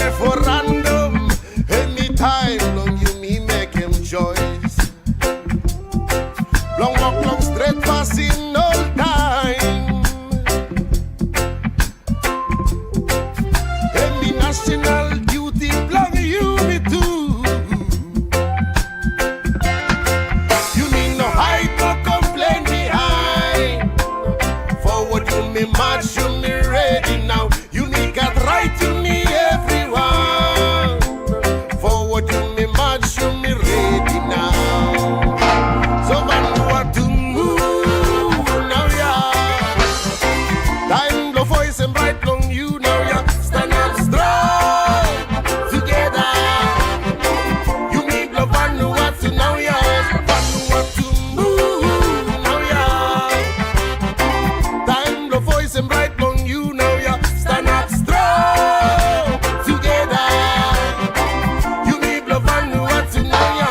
referendum. Anytime long you me make him choice. Long walk, long straight passing all time. Any national duty belong you me too. You need no hide, no complain behind. Forward you me march, you me ready now. You need got right, you need everyone. Forward you me march, you me ready now. So Vanuatu move now, yeah. Time blow voice and bright long you now, yeah. Stand up strong together. You need blow Vanuatu now, yeah. Vanuatu move now, yeah. Time blow voice and bright long you now, yeah. Stand up strong together. You need blow Vanuatu now, yeah.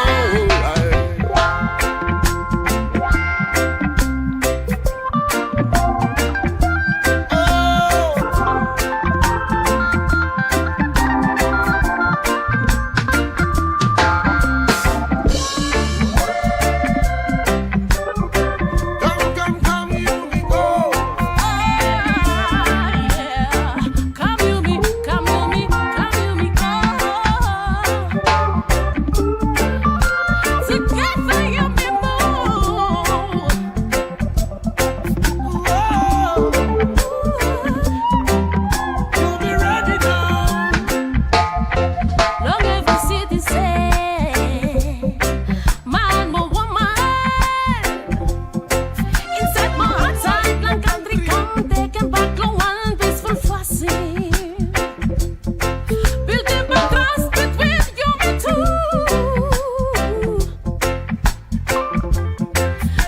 Come, you me go. You be ready now. Long every city say, man, but woman. Inside my aotsait, long country come, taking back long one peaceful fussy. Building my trust between you and two.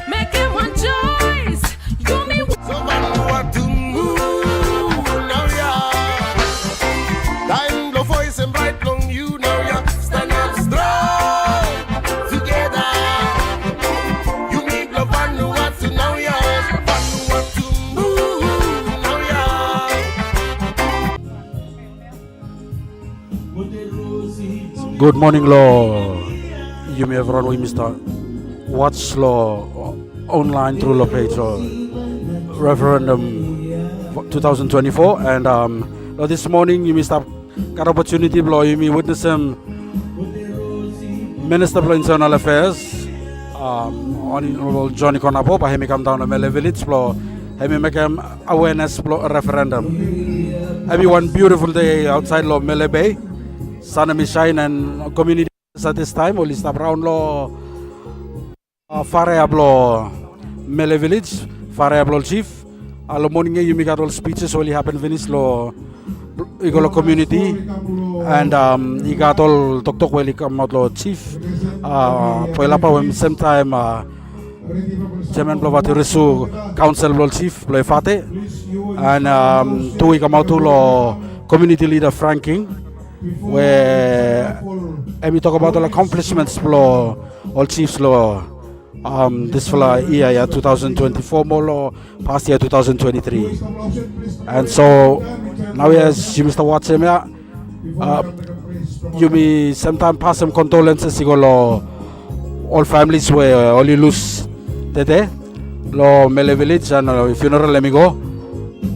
Making one choice, you me. So Vanuatu move now, yeah. Time blow voice and bright long you now, yeah. Stand up strong together. You need blow Vanuatu now, yeah. Vanuatu move now, yeah. Good morning, Law. You may have run with Mr. Watch Law online through the page Referandom 2024. And Law, this morning you may stop got opportunity, Law, you may witness him Minister for Internal Affairs, Honorable Johnny Konapo, by him come down to Mele village, Law, him make him awareness referendum. Every one beautiful day outside Law Mele Bay. Sun may shine and community at this time. Only stop around Law Variable Mele village, Variable chief. All morning you make all speeches only happen finish Law Igolo community and you got all talk well come out Law chief. Poilapa same time Chairman Plovati Resu Council Law chief Play Fate and two we come out to Law community leader Frank King. Where we talk about all accomplishments for all chiefs law this for year 2024 more law past year 2023 and so now as you Mr. Watson you may sometime pass some condolences you go all families where all you lose today law Mele village and funeral let me go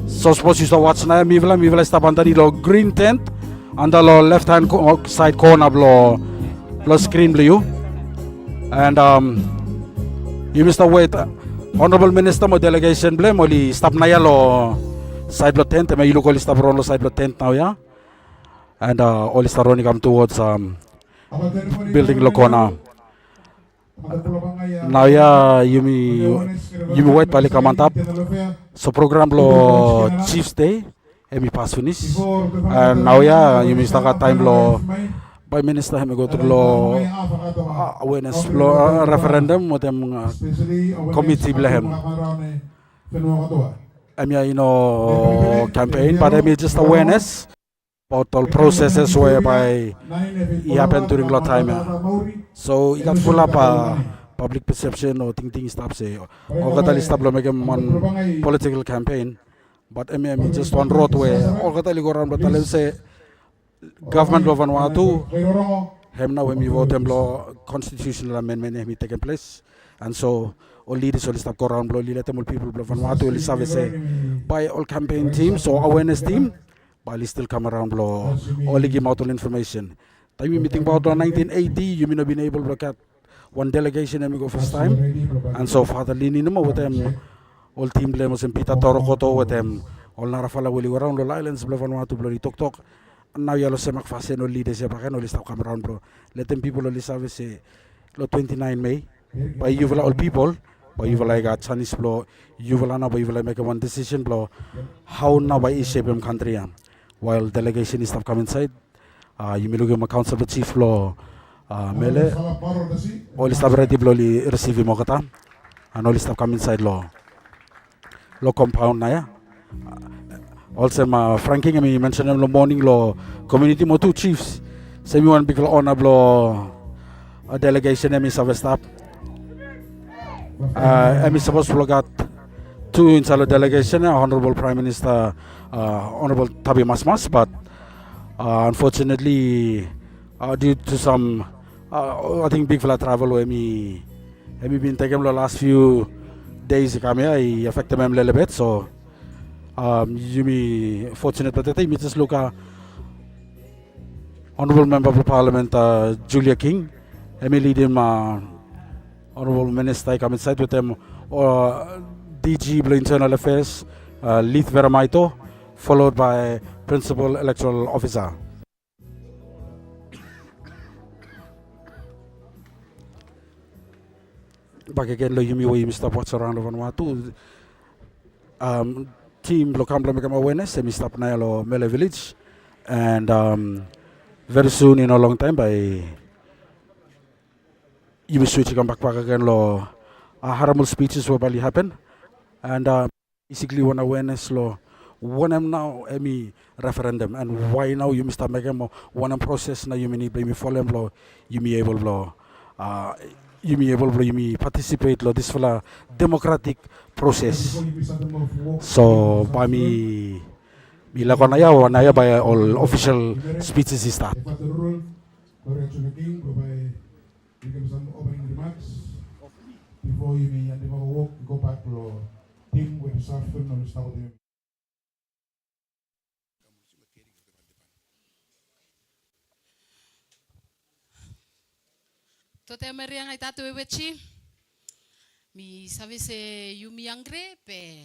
so suppose you start watching now me will stop under the green tent on the left hand side corner blow plus screen blue and you Mr. Wait Honorable Minister mo delegation blame only stop na yellow side block tent may you look only stop on side block tent now yeah and only start running come towards building Locona now yeah you me wait pali kamantap so program lo Chiefs Day hemi pass finish and now yeah you may start time lo by minister hemi go to lo awareness lo referendum mo tem committee blahem you know campaign but just awareness about all processes whereby it happened during lot time so it got full up public perception or thing stop say or gatali stop lo make one political campaign but just one road where all gatali go around but say government of Vanuatu, hem now hemi vote hem lo constitutional amendment hemi taken place, and so all leaders all stop go around blo let all people blo Vanuatu all service by all campaign teams or awareness team, but still come around blo all give out all information. Time we meeting about 1980, you may not been able to look at one delegation and we go first time, and so Father Lini no with them all team lemos and Peter Torokoto with them all narafala will go around the islands blo Vanuatu blo tok. Now yellow semak fase no leaders ya pakai no list come around bro. Let them people only service lo 29 May. By you will all people, by you will like a Chinese blow, you will now by you will make one decision blow. How now by is shape country while delegation is come inside. You may look at my council chief law Mele. All is ready blow receive mokata and all is come inside law. Law compound na ya. Also, Franking, I mentioned in the morning law community mo two chiefs. Same one big honor blow a delegation hemi service stap. Hemi supposed to got two inside the delegation, Honorable Prime Minister, Honorable Tabi Masmas, but unfortunately, due to some, I think bigfala travel hemi been taken the last few days. I affected them a little bit, so. You may fortunate that I just look at Honorable Member of Parliament Julia King, Emily Dim, Honorable Minister come inside with them, or DG Blue Internal Affairs, Leith Veramaito, followed by Principal Electoral Officer. Back again, lo yumi way Mr. Watch around Vanuatu. Team lokam make awareness and stop na lo Mele village, and very soon in a long time by you will switch come back again lo harmful speeches will probably happen, and basically one awareness lo one am now hemi referendum and why now you start making one process now you may blame follow lo you may able lo you may participate lo this for democratic process. So by me lakonaya by all official speeches is start. Before you may walk, go back to team with the Tote meriang ai tatu ewechi mi savise yumi angre pe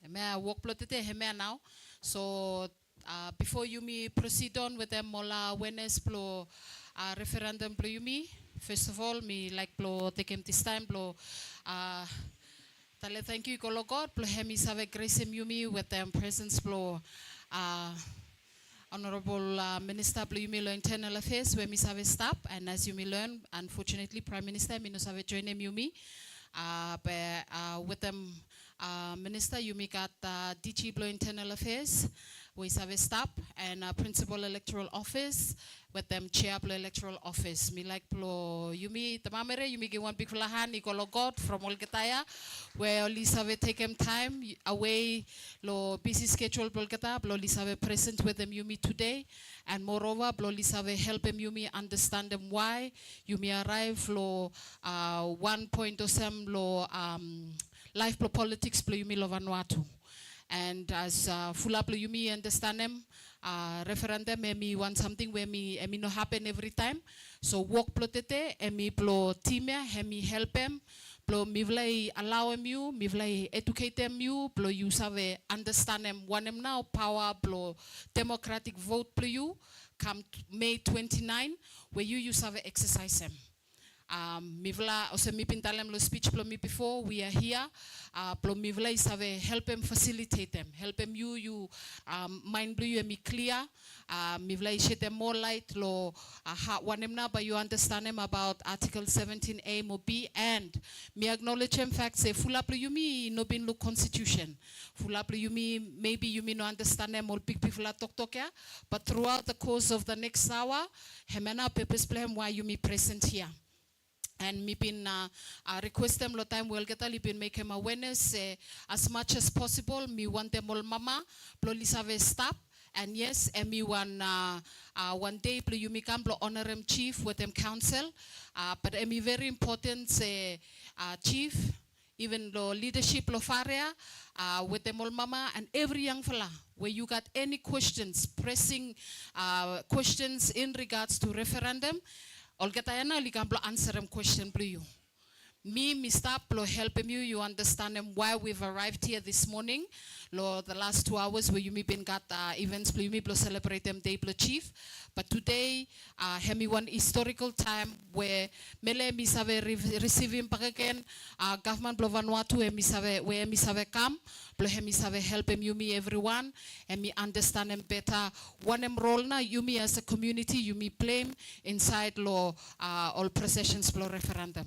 me work plotete heme now. So before yumi proceed on with the mola awareness plo referendum plo yumi, first of all me like plo take this time plo tale thank you kolo God plo hemi save grace yumi with them presence plo Honorable Minister Blumilo Internal Affairs, where Miss Have stop, and as you may learn, unfortunately, Prime Minister Minos have joined Yumi. With them, Minister Yumi got DG Blue Internal Affairs, we have stop, and Principal Electoral Office, with them Chair Blue Electoral Office. Me like Plo Yumi, the Mamere, Yumi get one big flahan, Nicolo God from Olgataya, where Lisa have taken time away, lo busy schedule Bolgata, Blo Lisa have present with them Yumi today, and moreover, Blo Lisa have help them Yumi understand them why Yumi arrive lo 1.07 lo life Blo politics Blo Yumi lo Vanuatu. And as Fula Blo Yumi understand them, referendum emi want something where me no happen every time. So work plotete emi plo timia hemi help em plo mi vlai allow em you mi vlai educate them you plo you save understand them one em now power plo democratic vote plo you come May 29 where you save exercise them. Mivla also mi pintalem lo speech plo mi before we are here plo mivla is have help them facilitate them help them you mind blue you me clear mivla is shed them more light lo one em now but you understand them about article 17A mo B and me acknowledge them fact say fula plo you me no bin look constitution fula plo you me maybe you me no understand them all big people talk ya but throughout the course of the next hour hemena purpose plan why you me present here. And me been request them lo time we'll get a been make him awareness as much as possible. Me want them all mama, ploli save stop, And yes, emi one day plo yumi kam plo honorem chief with them council. But emi very important say chief, even the leadership lo faria with them all mama and every young fella. Where you got any questions, pressing questions in regards to referendum, olgetayana li kam plo answer them question plo you. Me stap lo helping you understand them why we've arrived here this morning. Lo the last 2 hours where you me been got events plo you me plo celebrate them day plo chief. But today, hemi one historical time where Mele mi save receiving pagaken government plo Vanuatu hemi save where mi save come plo hemi save help you me everyone and me understand them better. One em role na you me as a community you me play inside lo all processions plo referendum.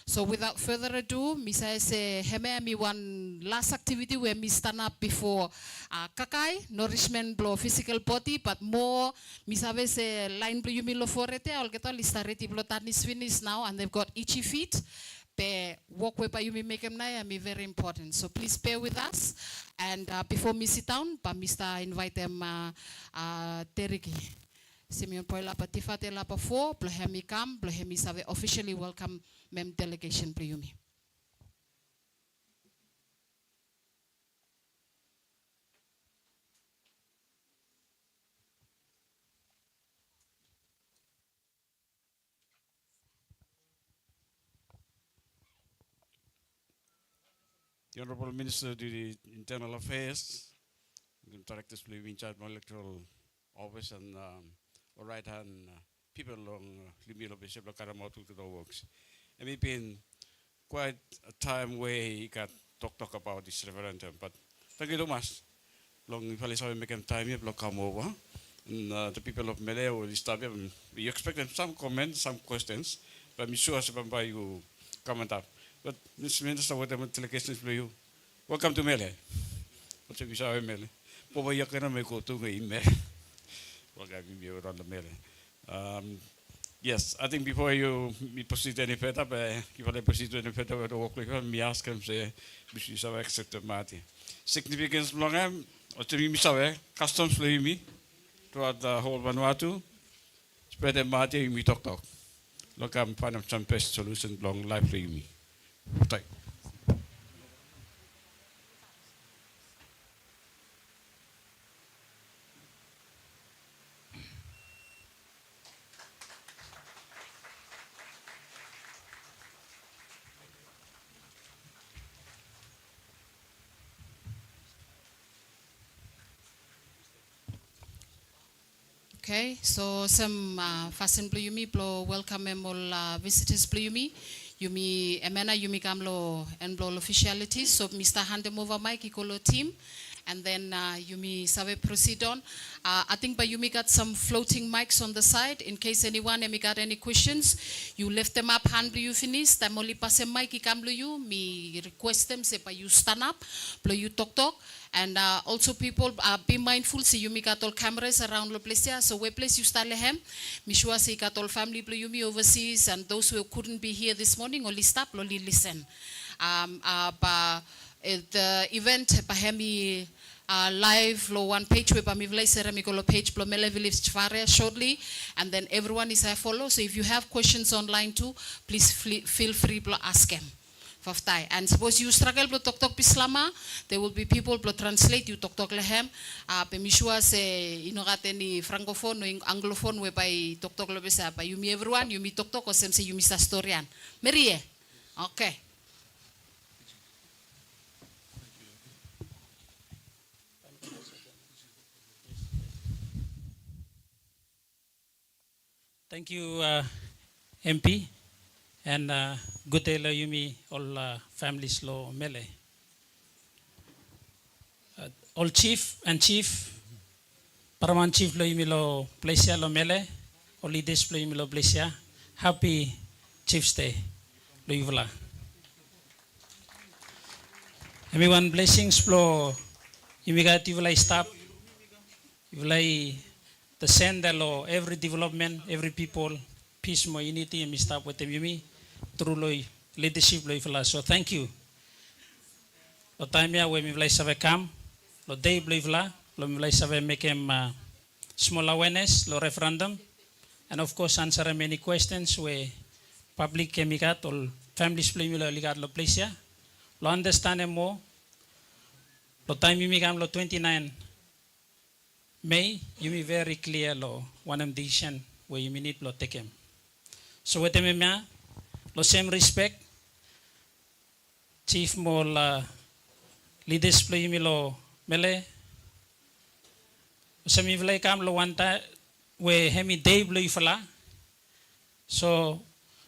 So without further ado, Misa say hemi one last activity where me stand up before kakai, nourishment blow physical body, but more Misa say line blow you lo forete, I'll get all listareti blow is finished now and they've got itchy feet. Pe walkway pa you me make them na me very important. So please bear with us. And before me sit down, pa Mr. invite them Teriki. Simeon Poila Patifate Lapa 4, Blohemi Kam, Blohemi Save officially welcome Mem delegation Pluyumi. The Honorable Minister of the Internal Affairs, Directors Pluyumi in charge of electoral office and all right hand people along Limilo Bishop Karamot to the works. And it's been quite a time where he got talk about this referendum, but thank you so much. Long Palisao make time here come over. And the people of Mele will start we expect some comments, some questions, but I'm sure by you comment up. But Mr. Minister, what I'm delegation for you. Welcome to Mele. What's your visa Mele? Poba yakana me go to me. Yes, I think before you proceed any further, before I proceed any further with the work, me ask him say, "Which is our accepted marty." Significance blong or to me sawe customs for me throughout the whole Vanuatu. Spread the marty me talk. Look, I'm find some best solution blong life for me. Right. Okay, so some fasten Pluyumi, plo welcome all visitors Pluyumi. Yumi emena yumi kamlo and blow officialities. So Mr. hand them over Mike Ikolo team. And then Yumi Save proceed on. I think by Yumi got some floating mics on the side in case anyone got any questions. You lift them up, hand you finish. Tamoli pass a mic ikamlo you. Me request them say by you stand up, blow you talk. And also people be mindful. See Yumi got all cameras around the place. So where place you start lehem. Mishua say got all family blow Yumi overseas and those who couldn't be here this morning only stop, only listen. The event hemi live lo one page where Vilij Ceramicolo page plo Mele Vilij Faria shortly and then everyone is a follow. So if you have questions online too, please feel free to ask them. And suppose you struggle to talk pislama, there will be people to translate you talk lehem. Pemishua se inogateni francophone or anglophone whereby talk lobesa. But you me everyone, you me talk or sem say you miss a storian. Marie, okay. Thank you, MP, and good day, Yumi, all families, lo Mele. All chief and chief, Paraman chief, lo Yumi, lo Plesia, lo Mele, all leaders, lo Yumi, lo Plesia. Happy Chief's Day, lo Yuvla. Everyone, blessings, lo Yumi, got Vilij stap, Vilij. The send law, every development, every people, peace, more unity, and start with them, Yumi, through leadership, so thank you. The time here when we save come, the day blavla, lo mi vilai save make him small awareness lo referendum, and of course answer many questions where public kemikat or families play lo ligat lo place lo understand more lo time mi kam lo 29 May you be very clear lo one decision where you need lo take him. So with him lo same respect chief mo la leaders play mi lo Mele sa mi vilai kam lo one time we hemi day blue fala. So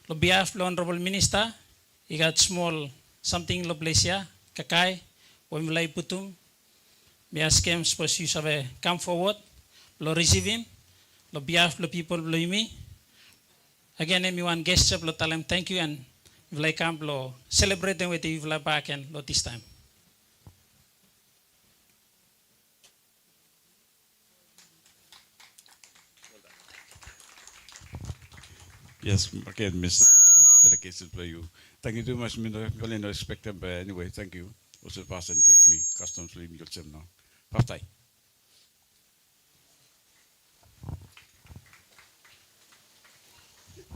lo behalf lo honorable minister he got small something lo plesia kakai we vilai putum me ask him suppose you have come forward lo receive him lo behalf lo people lo me again everyone gesture lo tell him thank you and vilai come lo celebrate them with you vilai back and lo this time. Yes, again, Mr. Delegation for you. Thank you too much, Mr. Really no expect them, but anyway, thank you. Also, pass and bring me customs for me, you'll now. Pastai.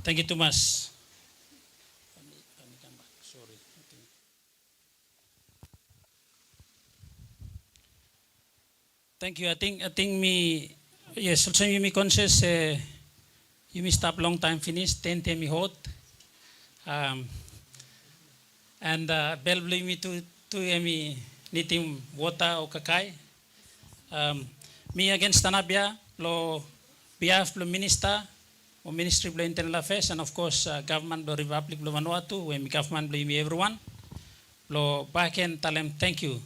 Thank you too much. Thank you. I think me yes, also me conscious you me stop long time finish 10 me hot. And bell blue me to me nitim water o kakai. Me against Tanabia lo behalf lo minister or Ministry of Internal Affairs and of course government of the Republic of Vanuatu where me government blame everyone. Lo back and tell them thank you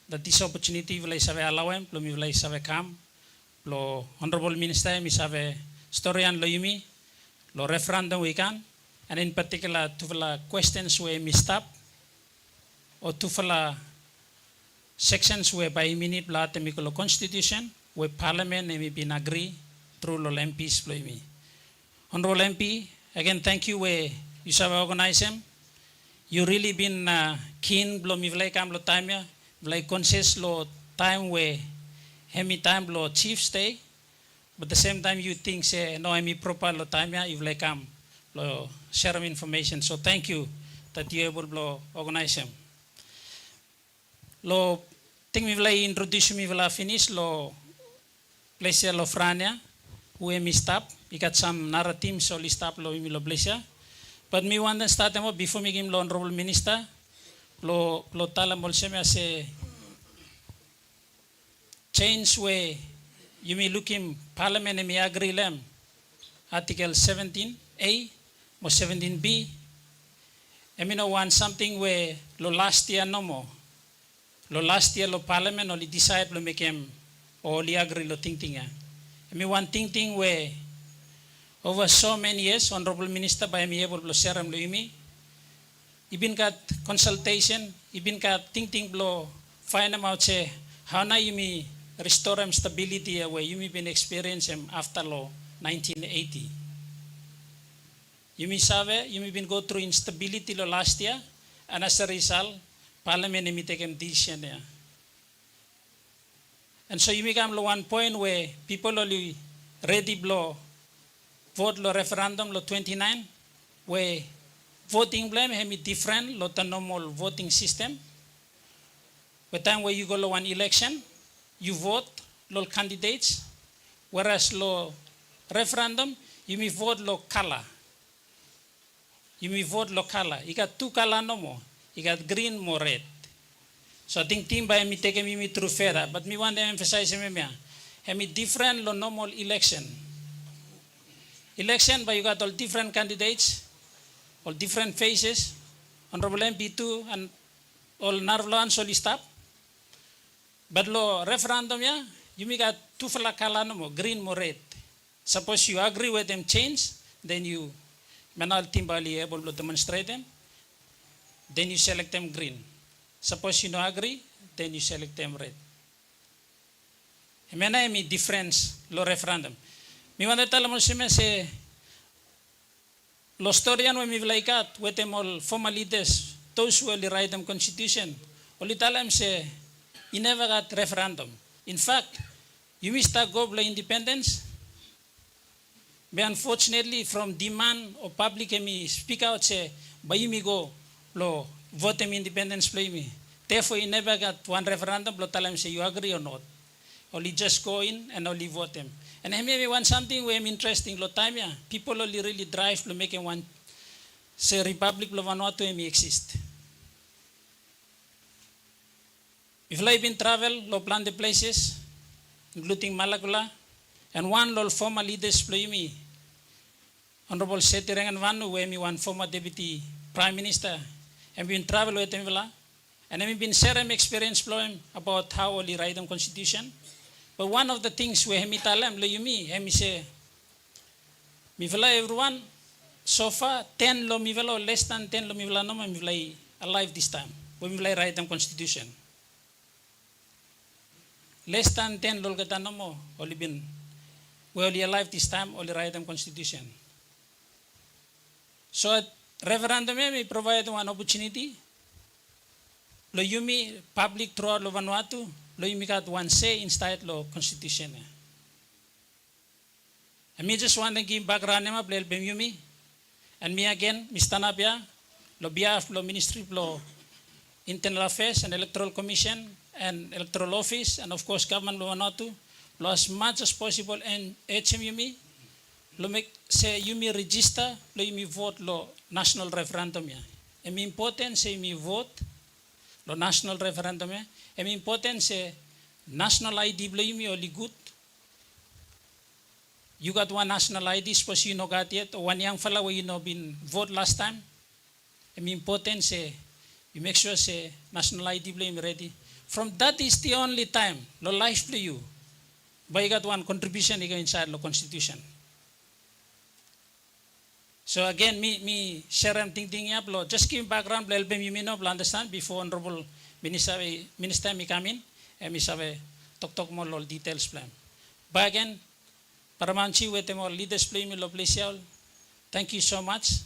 that this opportunity will save allow him lo mi will save come lo honorable minister mi save historian lo yumi lo referendum we can and in particular to the questions where mi stap or to the sections where by minute blat mi lo constitution where parliament mi been agree through lo MPs lo yumi. Honorable MP, again thank you where you have organized him. You really been keen blo mi vlei kam lo time ya, vlei conscious lo time where hemi time lo chief stay, but the same time you think say no hemi proper lo time ya, you vlei kam lo share information. So thank you that you able blo organize him. Lo think mi vlei introduce mi vla finish lo place lo frania, who hemi stap. We got some narrative so list up lo mi lo blessia. But me want to start them before me give lo honorable minister lo tala molse me say change way you may look him parliament and me agree lem article 17A or 17B. I mean want something where lo last year no more. Lo last year lo parliament only decide lo make him or li agree lo ting. I mean one thing where over so many years, Honorable Minister, by me able to share them with me. Ibin kat consultation, ibin kat think blow, find them out say how na you me restore them stability where you me been experiencing after law 1980. You me save, you me been go through instability lo last year, and as a result, Parliament me take decision there. And so you me come to one point where people only ready blow. Vote lo referendum lo 29 where voting blame hemi different lo the normal voting system. By time where you go lo one election, you vote lo candidates, whereas lo referendum you may vote lo color. You may vote lo color. You got two color no more. You got green more red. So I think team by me take me through further, but me want to emphasize hemi different lo normal election. Election, but you got all different candidates, all different faces, Honorable MP2 and all Narvlan solely stop. But lo referendum ya, you may got two fala color no more, green more red. Suppose you agree with them change, then you manal timbali able to demonstrate them, then you select them green. Suppose you no agree, then you select them red. Mena mi difference lo referendum. Mi want to tell them say lo historian when mi vlaikat with them all former leaders, those who will write them constitution, only tell them say he never got referendum. In fact, Yumi start go blo independence. But unfortunately, from demand of public, me speak out say, "By Yumi go blo vote him independence play me." Therefore, you never got one referendum. Blo tell him say you agree or not. Only just go in and only vote him. And I may want something where I'm interesting. Lo time ya people only really drive to make one say Republic of Vanuatu may exist. If I been travel, lo plan the places, including Malakula, and one lo former leaders play me. Honorable Setirangan Vanu, where me one former deputy prime minister, and been travel with him, and I've been sharing experience flowing about how only write them constitution. But one of the things where hemi talam lo yumi, hemi say, mi vela everyone so far 10 lo mi vela or less than 10 lo mi vela no mi vela alive this time. We mi vela write them constitution. Less than 10 lo kata no mo only been we only alive this time only write them constitution. So at referendum me provide one opportunity. Lo yumi public throughout lo Vanuatu. Lo yumi got one say inside lo constitution. And me just want to give background nema play bem yumi. And me again, Mr. Nabia, lo biaf lo Ministry lo Internal Affairs and Electoral Commission and Electoral Office and of course Government lo Vanuatu, lo as much as possible and HM yumi, lo make say yumi register, lo yumi vote lo national referendum ya. And me important say yumi vote lo national referendum ya. And important say national ID blo yumi only good. You got one national ID, suppose you know got yet, or one young fella where you know been vote last time. And important say you make sure say national ID blo yumi ready. From that is the only time lo life blo you. But you got one contribution you go inside lo constitution. So again, me share and thinking up lo. Just give background blo elbem you know blo understand before honorable minister me come in and me sabe talk more lo details plan. But again, paramanchi with more leaders play me lo place. Thank you so much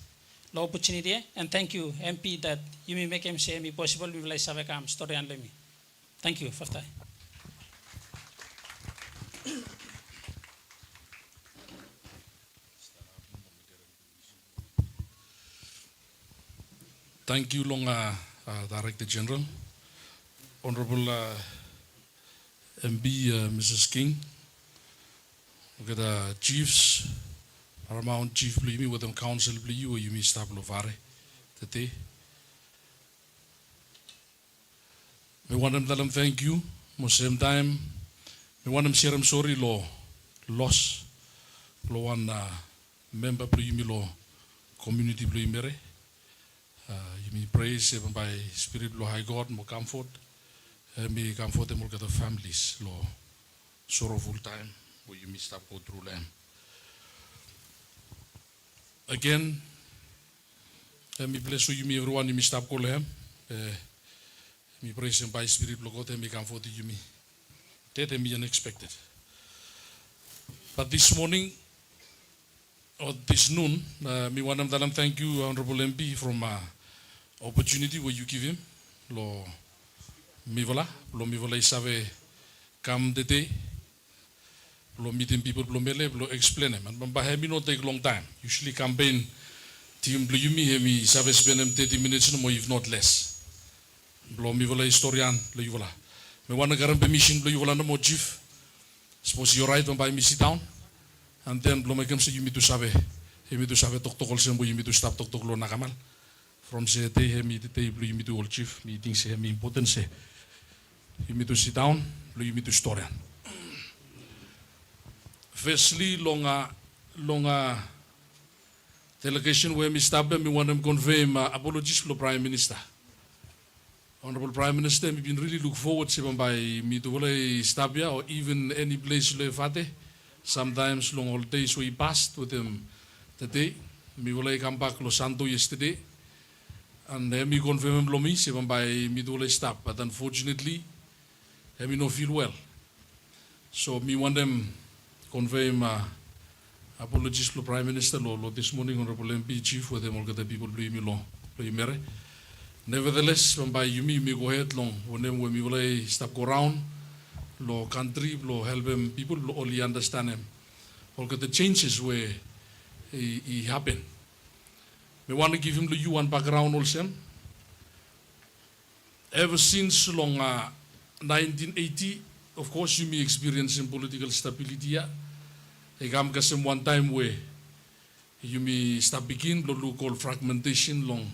lo opportunity and thank you MP that you may make him say me possible we will sabe come story and let me. Thank you for that. Thank you, Long Director General, Honorable MB Mrs. King, we got Chiefs, Paramount Chief Blimi with them Council Bli, or you may stop Lovare today. We want them tell them thank you, most same time, we want them share them sorry law, loss, law one member Blimi law, community Blimere. You may praise by Spirit Lord High God, more comfort, may comfort them all the families, Lord, sorrowful time where you may stop go through them. Again, me bless you, me everyone, you may stop go them. Me praise him by Spirit Lord God, and may comfort you me. That me unexpected. But this morning, or this noon, me want to thank you, Honorable MP, from opportunity where you give him. Lo mivola isave come the day. Lo meeting people, lo Mele, lo explain him. And by hemi not take long time. Usually campaign team blue me hemi isave spend him 30 minutes no more if not less. Lo mivola historian lo yuvola. Me want to garan permission lo yuvola no more chief. Suppose you're right when by me sit down. And then blow make him say you me to save tok sem you me to stop tok lo nakamal. From say te hemi te blue you me to all chief meeting say hemi important say you me to sit down, blue you me to story. Firstly, longa delegation where me stop me want them convey my apologies to the Prime Minister. Honorable Prime Minister, me been really look forward to by me to stop here or even any place le fate. Sometimes long all days we passed with him today. Me will come back Los Santo yesterday. And me confirm him lomi, seven by me do stop. But unfortunately, me no feel well. So me want them convey my apologies to the Prime Minister lo this morning, Honorable MP Chief with them all the people blue me long, blue mere. Nevertheless, by you me go ahead long when me will stop go round. lo country, lo help him people, lo only understand him. All the changes where he happen. We want to give him the you one background also. Ever since long 1980, of course, you may experience in political stability. Yeah. I come kasem one time where you may start begin lo call fragmentation long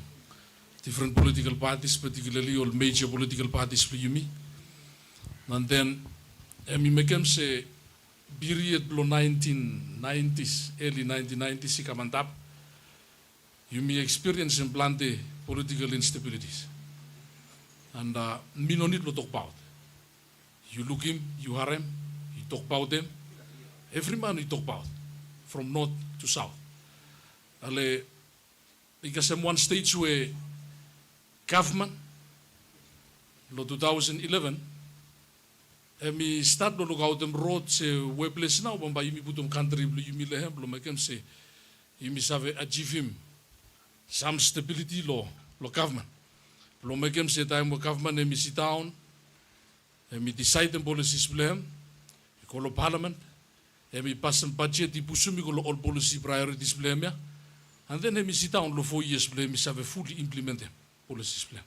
different political parties, particularly all major political parties for you me. And then I make him say period below 1990s, early 1990s, kamantap. You may experience in plante political instabilities. And me no need to talk about. You look him, you hear him, you talk about them. Every man you talk about, from north to south. Ale, because in one stage where government, lo 2011, mi start lo look out them road se we place now, bamba yumi putum country blu yumi lehem blu makem se yumi save achieve him some stability lo government. Blu makem se time government mi sit down, mi decide them policies blem, ko parliament. We pass some budget, we push all policy priorities blame, and then we sit down 4 years blame, we have fully implemented policies blame.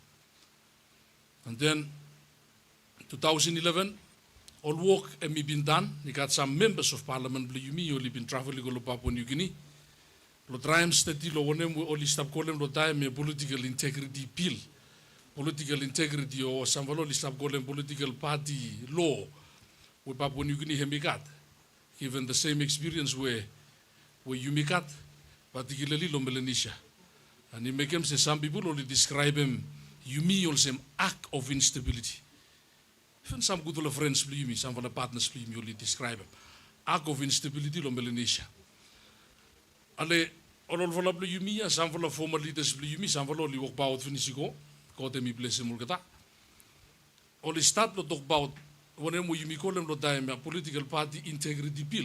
And then 2011, all work we been done. We got some members of parliament blame me, only been traveling to Papua New Guinea. Lo time steady lo wonem we only stop calling lo time political integrity bill, political integrity or some only stop calling political party law. We Papua New Guinea hemi got. Given the same experience where you make it, particularly in Melanesia. And he make him say some people only describe him, you me also an act of instability. Even some good friends believe me, some of the partners believe me only describe him. Act of instability in Melanesia. Ale, all of the believe me, some of the former leaders believe me, some of the only walk about finisigo, called me bless him mulgata. Only start to talk about when you call them time a political party integrity bill.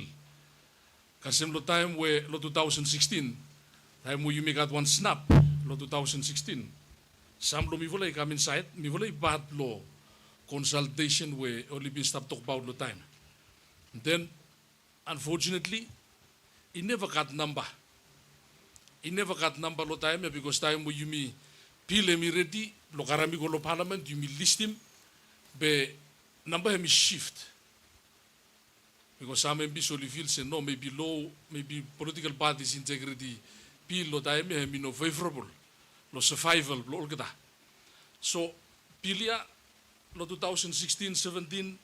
Because lo time where lo 2016, time where you make out one snap, lo 2016. Some lo mi volay come inside, mi volay bad law consultation where only been stop talk about lo time. And then, unfortunately, he never got number. He never got number lo time because time where you me bill me ready, lo karami ko lo parliament, you me list him, be number him is shift. Because some MPs only feel say no, maybe low, maybe political parties integrity, bill lo time him no favorable, lo survival, lo all that. So, pilia lo 2016-17,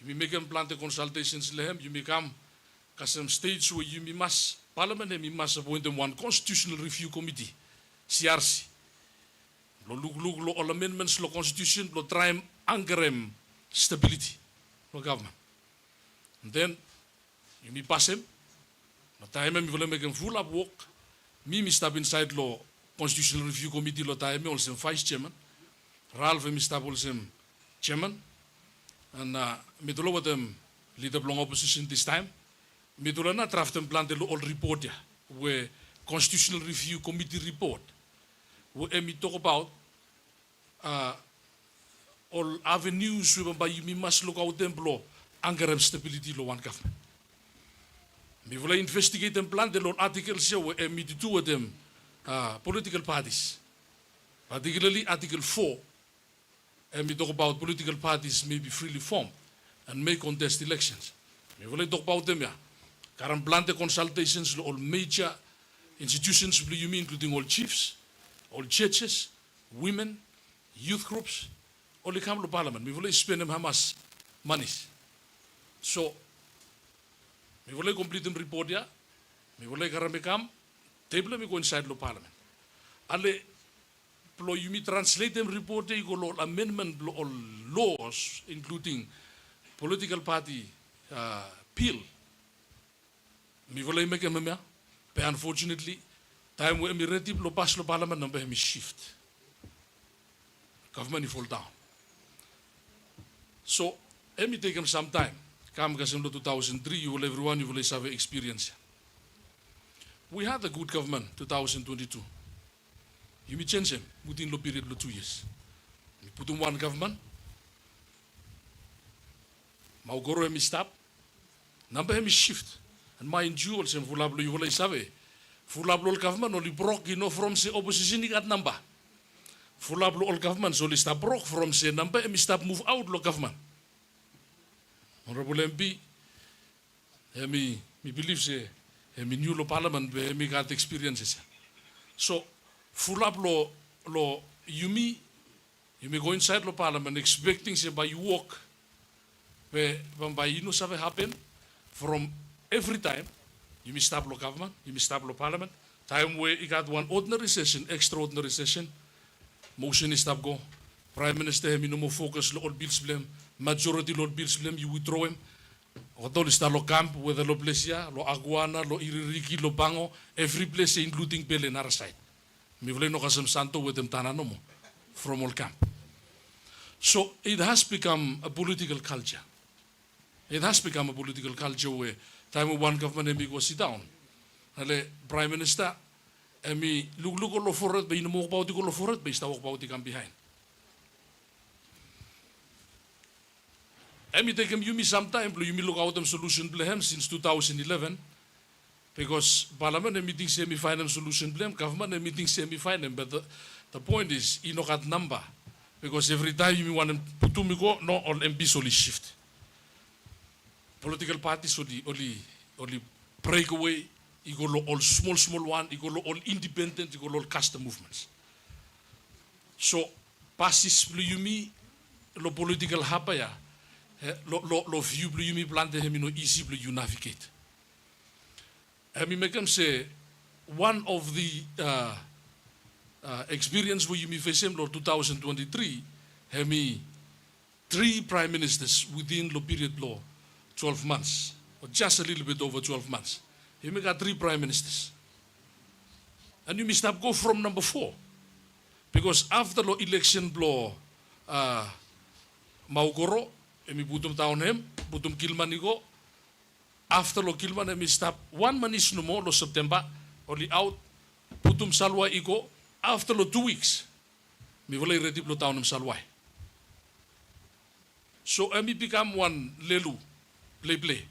you make him plant the consultations lehem, you become some stage where you must parliament him must appoint them one constitutional review committee, CRC. Lo look lo all amendments lo constitution lo try him angerem stability for government. And then you pass him. No time we will make him full up work. Me step inside law constitutional review committee lo time also vice chairman. Ralph me step also chairman. And me do with them leader blong opposition this time. Me do na draft and plan the all report ya where constitutional review committee report where me talk about all avenues whereby you must look out them blow anger stability lo one government. We will investigate and plan the law articles here where me to do with them political parties, particularly Article 4. And we talk about political parties may be freely formed and may contest elections. We will talk about them, yeah. Current plan the consultations all major institutions, including all chiefs, all churches, women, youth groups. Only come to parliament. We will spend them Hamas monies. So, we will complete them report ya. We will come table me go inside the parliament. Ale, you me translate them report ya. You go amendment all laws, including political party bill. We will make them ya. But unfortunately, time when we ready to pass the parliament, number him shift. Government fall down. So, let me take him some time. Come because in 2003, you will have experience. We had a good government, 2022. You may change him within the period of 2 years. We put in one government. Maugoro hemi stap. Number hemi shift. And mind you also fulablo yulay sabe. Fulablo all government only broke from the opposition ikat number. Fulablo all government only stop broke from the number hemi stop move out lo government. Honorable MP, hemi believe se hemi new lo parliament hemi got experiences. So fulablo lo you go inside lo parliament expecting say by you walk by you know something happen from every time you stop lo government, you stop lo parliament. Time where you got one ordinary session, extraordinary session, motion is stop go. Prime Minister hemi no more focus lo all bills blame, majority lo bills blame, you withdraw him. Otol is lo camp, whether lo Plesia, lo Aguana, lo Iririki, lo Bango, every place including Pele in our side. Mi vole no kasam santo with them tananomo from all camp. So it has become a political culture. It has become a political culture where time one government emi go sit down. Ale Prime Minister emi luglugo lo forward be no mo ko lo forward be sta walk kam behind. Emi take him yumi sometime you look out them solution blame since 2011 because parliament meeting semi final solution blame government meeting semi final but the point is inokat number because every time you want to go no all MPs only shift. Political parties only break away, you go all small one, you go all independent, you go all custom movements. So passes yumi lo political hapaya lo view yumi plante hemi no easy you navigate. Hemi make them say one of the experience where you face him, 2023, hemi 3 prime ministers within the period law 12 months, or just a little bit over 12 months. He got 3 prime ministers. And you must go from number 4. Because after the election law, Maugoro, emi butum taon hem, butum kilmanigo, after lo kilman emi stop 1 manis no mo lo September, only out, butum salwa iko, after lo 2 weeks, mi volay ready lo taon em salway. So emi become one lelu, play.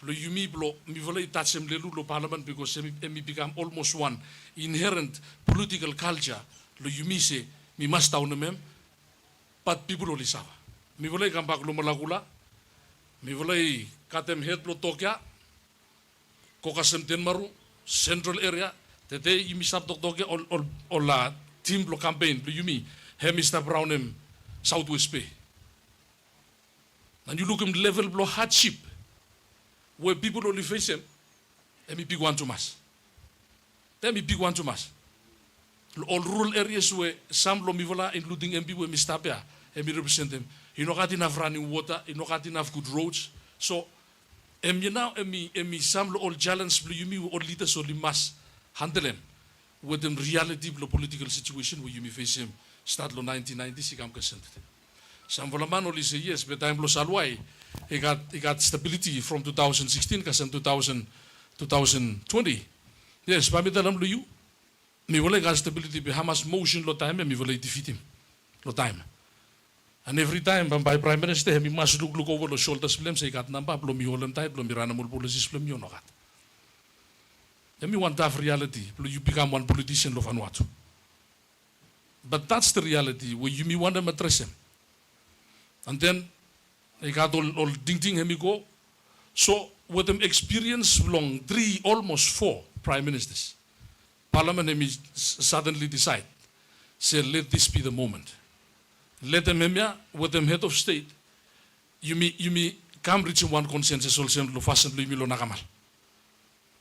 Lo yumi blo mi volay touch em lelu lo parliament because emi become almost one inherent political culture. Lo yumi se mi must taon em, but people only sava. Mi volay kambak lo malagula, mi volay katem head lo Tokya, kokasem Denmaru, central area, tete yumi stop Tokya or la team lo campaign lo yumi, hemi stop around him southwest bay. And you look at the level of hardship where people only face him, let me pick one too much. Let me pick one too much. All rural areas where some lomivola, including MP, where Mr. Pia, and me represent them. You know, got enough running water, you know, got enough good roads. So, you now, some all challenge, you me, all leaders only must handle them with the reality of the political situation where you may face him. Start lo 1990s, he come consent. Some Volaman only say yes, but time lo salway. He got stability from 2016 kasam 2020. Yes, pamitalam lo you. Mi vole got stability be Hamas motion lo time mi vole defeat him. Lo time. And every time by Prime Minister he must look over the shoulders blame say got number lo mi holen type lo mi ranamul policies blame yo no gat. Let me want to have reality. You become one politician lo Vanuatu. But that's the reality where you me want to address him. And then they got all ding hemi go. So with them experience long 3, almost 4 prime ministers, Parliament hemi suddenly decide, say let this be the moment. Let them hemia with them head of state. You me come reach one consensus also lo fasten lo lo nakamal.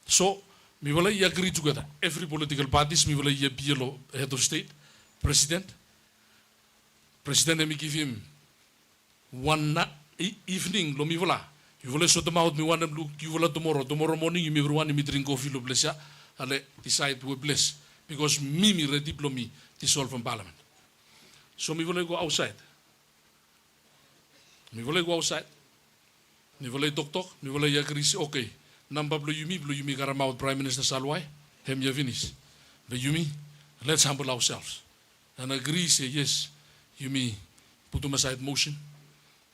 So we will agree together. Every political parties we will be lo head of state, president. President hemi give him one evening lo mi vola. You will sort them out, me want them look, you will tomorrow morning, you may everyone me drink coffee lo bless ya, ale decide we bless. Because me ready lo me dissolve from parliament. So me will go outside. Me will go outside. Me will talk, me will agree, okay. Number blow you me karamount Prime Minister Salwai, hem ya finish. But you me, let's humble ourselves. And agree, say yes, you me put them aside motion.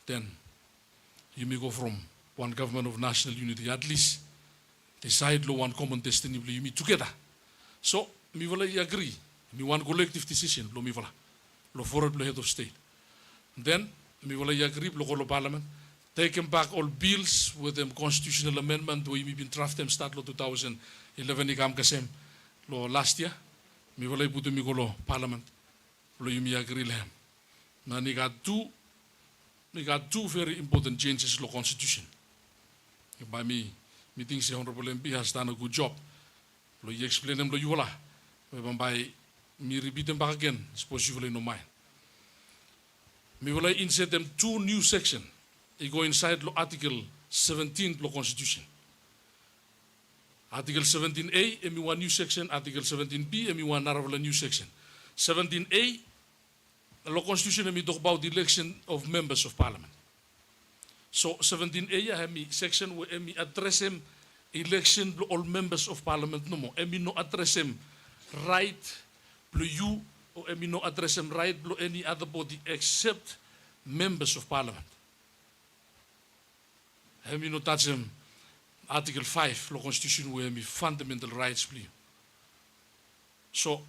Then you may go from one government of national unity, at least decide lo one common destiny you meet together. So, mi wala I agree, mi one collective decision lo mi wala, lo forward lo head of state. Then, mi wala I agree lo kolo parliament, taking back all bills with them constitutional amendment we been draft them start lo 2011 ikam kasem lo last year, mi wala I puto mi kolo parliament, lo you mi agree lehem. Na ni got two very important changes to the constitution. By me, meeting the Honorable MP has done a good job. Lo you explain them lo you wala. By me repeat them back again, it's possibly no mind. Me will insert them 2 new sections. They go inside lo Article 17 lo Constitution. Article 17A, emi one new section. Article 17B, emi one another new section. 17A, the law constitution emi talk about the election of members of parliament. So 17A emi section where emi address him election of all members of parliament no more. Emi no address him right blue you or emi no address him right blue any other body except members of parliament. Emi no touch him Article 5 law constitution where emi fundamental rights blue. So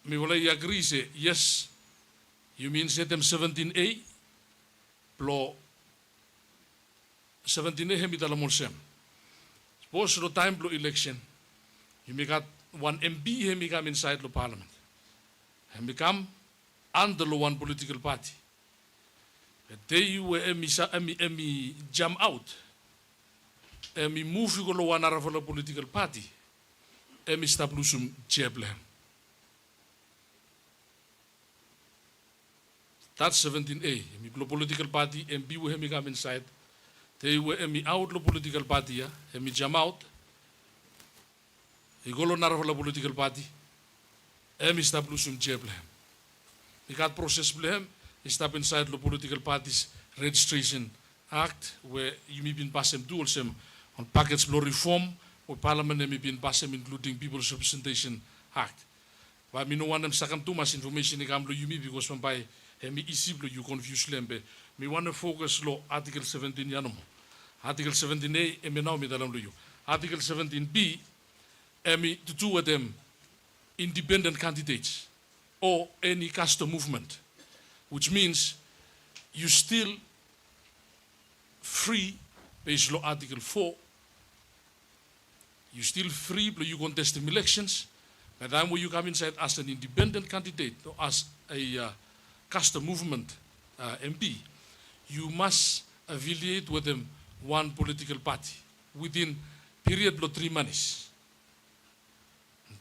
me will I agree say yes. You mean set them 17A, blow 17A hemi dalamol sem. Suppose no time blow election, you may got one MP hemi come inside the parliament. Hemi come under the one political party. The day you were emi jam out, emi move you go one other political party, emi stap lusum cheble. That's 17A. Mi political party, MP we hemi come inside. They were emi out lo political party ya, hemi jam out. Igolo narvala political party. Emi stap lusum jeblem. We got process blem. He step inside lo political parties registration act where you may been passing dual sem on package law reform or parliament may been passing including people's representation act. But me no want them second too much information ikam lo you me because when by hemi isiblo you confuse lembe. Me want to focus lo Article 17 yanom. Article 17A emi now me dalam lo you. Article 17B emi to do with them independent candidates or any custom movement, which means you still free based on Article 4. You still free, but you contest the elections. By the time when you come inside as an independent candidate or as a custom movement MP, you must affiliate with them one political party within period of 3 months.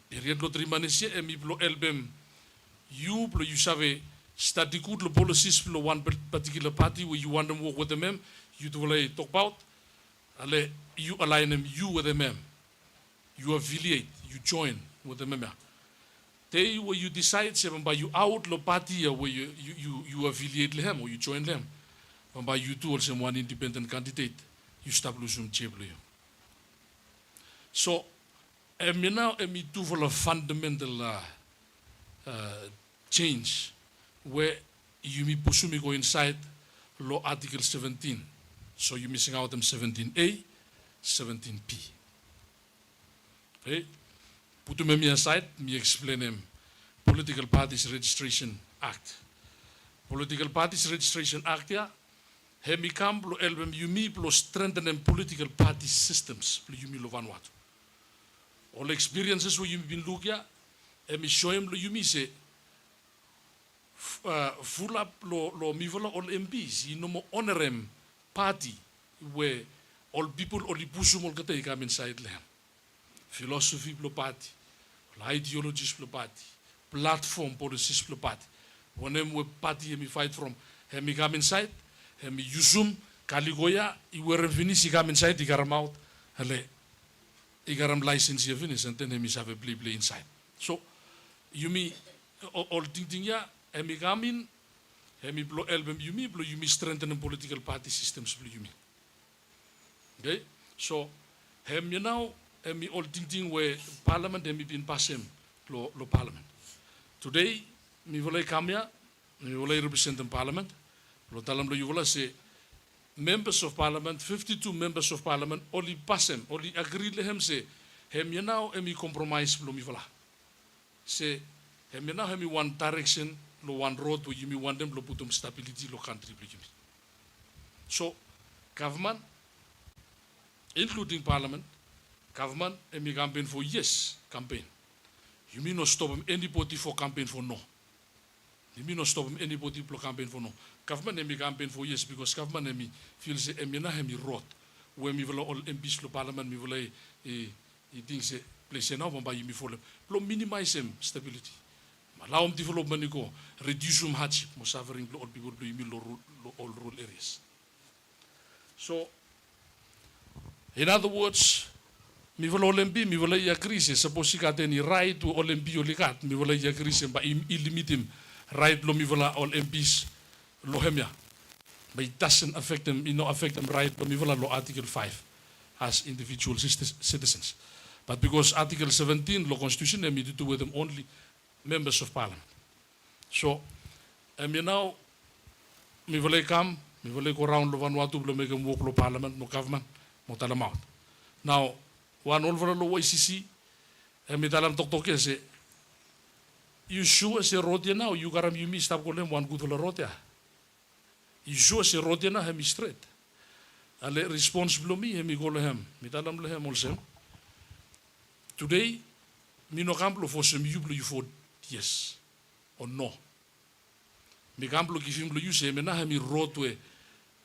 Period of 3 months, emi blo elbem you save study good lo policies for one particular party where you want them work with them, you do talk about, you align them you with them, you affiliate, you join with them. They where you decide seven by you out lo party where you affiliate them or you join them, and by you do also one independent candidate, you establish them chable. So emi now emi do for a fundamental change where you may pursue go inside law Article 17. So you're missing out them 17A, 17P. Okay? Put them aside, me explain them. Political Parties Registration Act. Political Parties Registration Act, yeah, hemi kam lo elbem yumi lo strengthen them political party systems lo yumi lo Vanuatu. All experiences where you've been looking at, hemi show him lo yumi say full up lo mivola all MPs, you know mo honorem party where all people all ipusum all kata come inside them. Philosophy plo party, ideologies plo party, platform policies plo party. Whenever we party hemi fight from, hemi come inside, hemi yusum kaligoya, iwere finish come inside, igaram out, hele igaram license here finish, and then hemi have a play inside. So you me all thing ya. Hemi come in, hemi blow album you me strengthen political party systems blow you me. Okay? So hemi now hemi all thing where parliament hemi been passing lo parliament. Today me volay come ya, me volay represent in parliament. Lo talam lo you vola say members of parliament, 52 members of parliament, only pass him, only agree with him, say, hem you now, hemi compromise, lo mi vala. Say, hem you now, hemi one direction, lo one road, where you want them, lo putum stability, lo country, lo you. So, government, including parliament, government, hemi campaign for yes, campaign. You mean not stop him anybody for campaign for no. You mean not stop him anybody for campaign for no. Government hemi campaign for yes because government hemi feels say hemi na hemi rot. Where me will all MPs lo parliament me will things say place now by you me for them. Lo minimize him stability. Allow him development go reduce him hardship. Mo suffering lo all people lo you lo all rural areas. So in other words. Mi vola olempi, mi vola ia crise, suppose si kateni right to olempi olikat, mi vola ia crise ba illimitim right lo mi vola all MPs lo hemia. But it doesn't affect them, affect them right lo mi vola lo Article 5 as individual citizens. But because Article 17 lo Constitution me to do with them only members of parliament. So, now mi vola come, mi vola go around lo Vanuatu lo make them work lo parliament, no government, mo talamount. Now, one over lo YCC, and me talam tok say, you sure say rotia now, you garam you me stop golem one good for rotia. You sure say rotia na hemi straight. Ale responsible me hemi go lehem. Me talam lehem also. Today, me no camplo for some you for yes or no. Me camplo give him you say me na hemi roadway.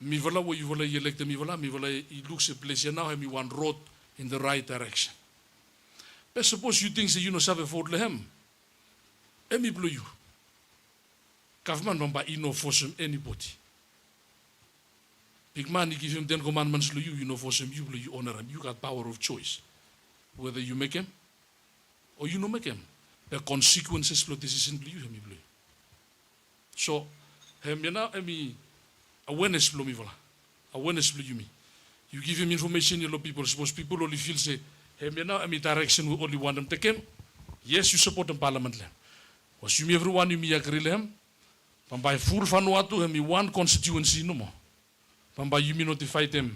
Me vola wo you vola elect me vola it looks a place now hemi one road in the right direction. But suppose you think that you know have for him. Emi blue you. Government number no force him anybody. Big man you give him 10 commandments you know force him, you honor him. You got power of choice. Whether you make him or you no make him. The consequences for decision you him blue. So him now awareness blue me vola. Awareness blue you me. You give him information, you know people, suppose people only feel say, hey, now direction we only want them to take him. Yes, you support them parliament. Was you everyone you me agree them? By full Vanuatu, him one constituency no more. By you me notify them,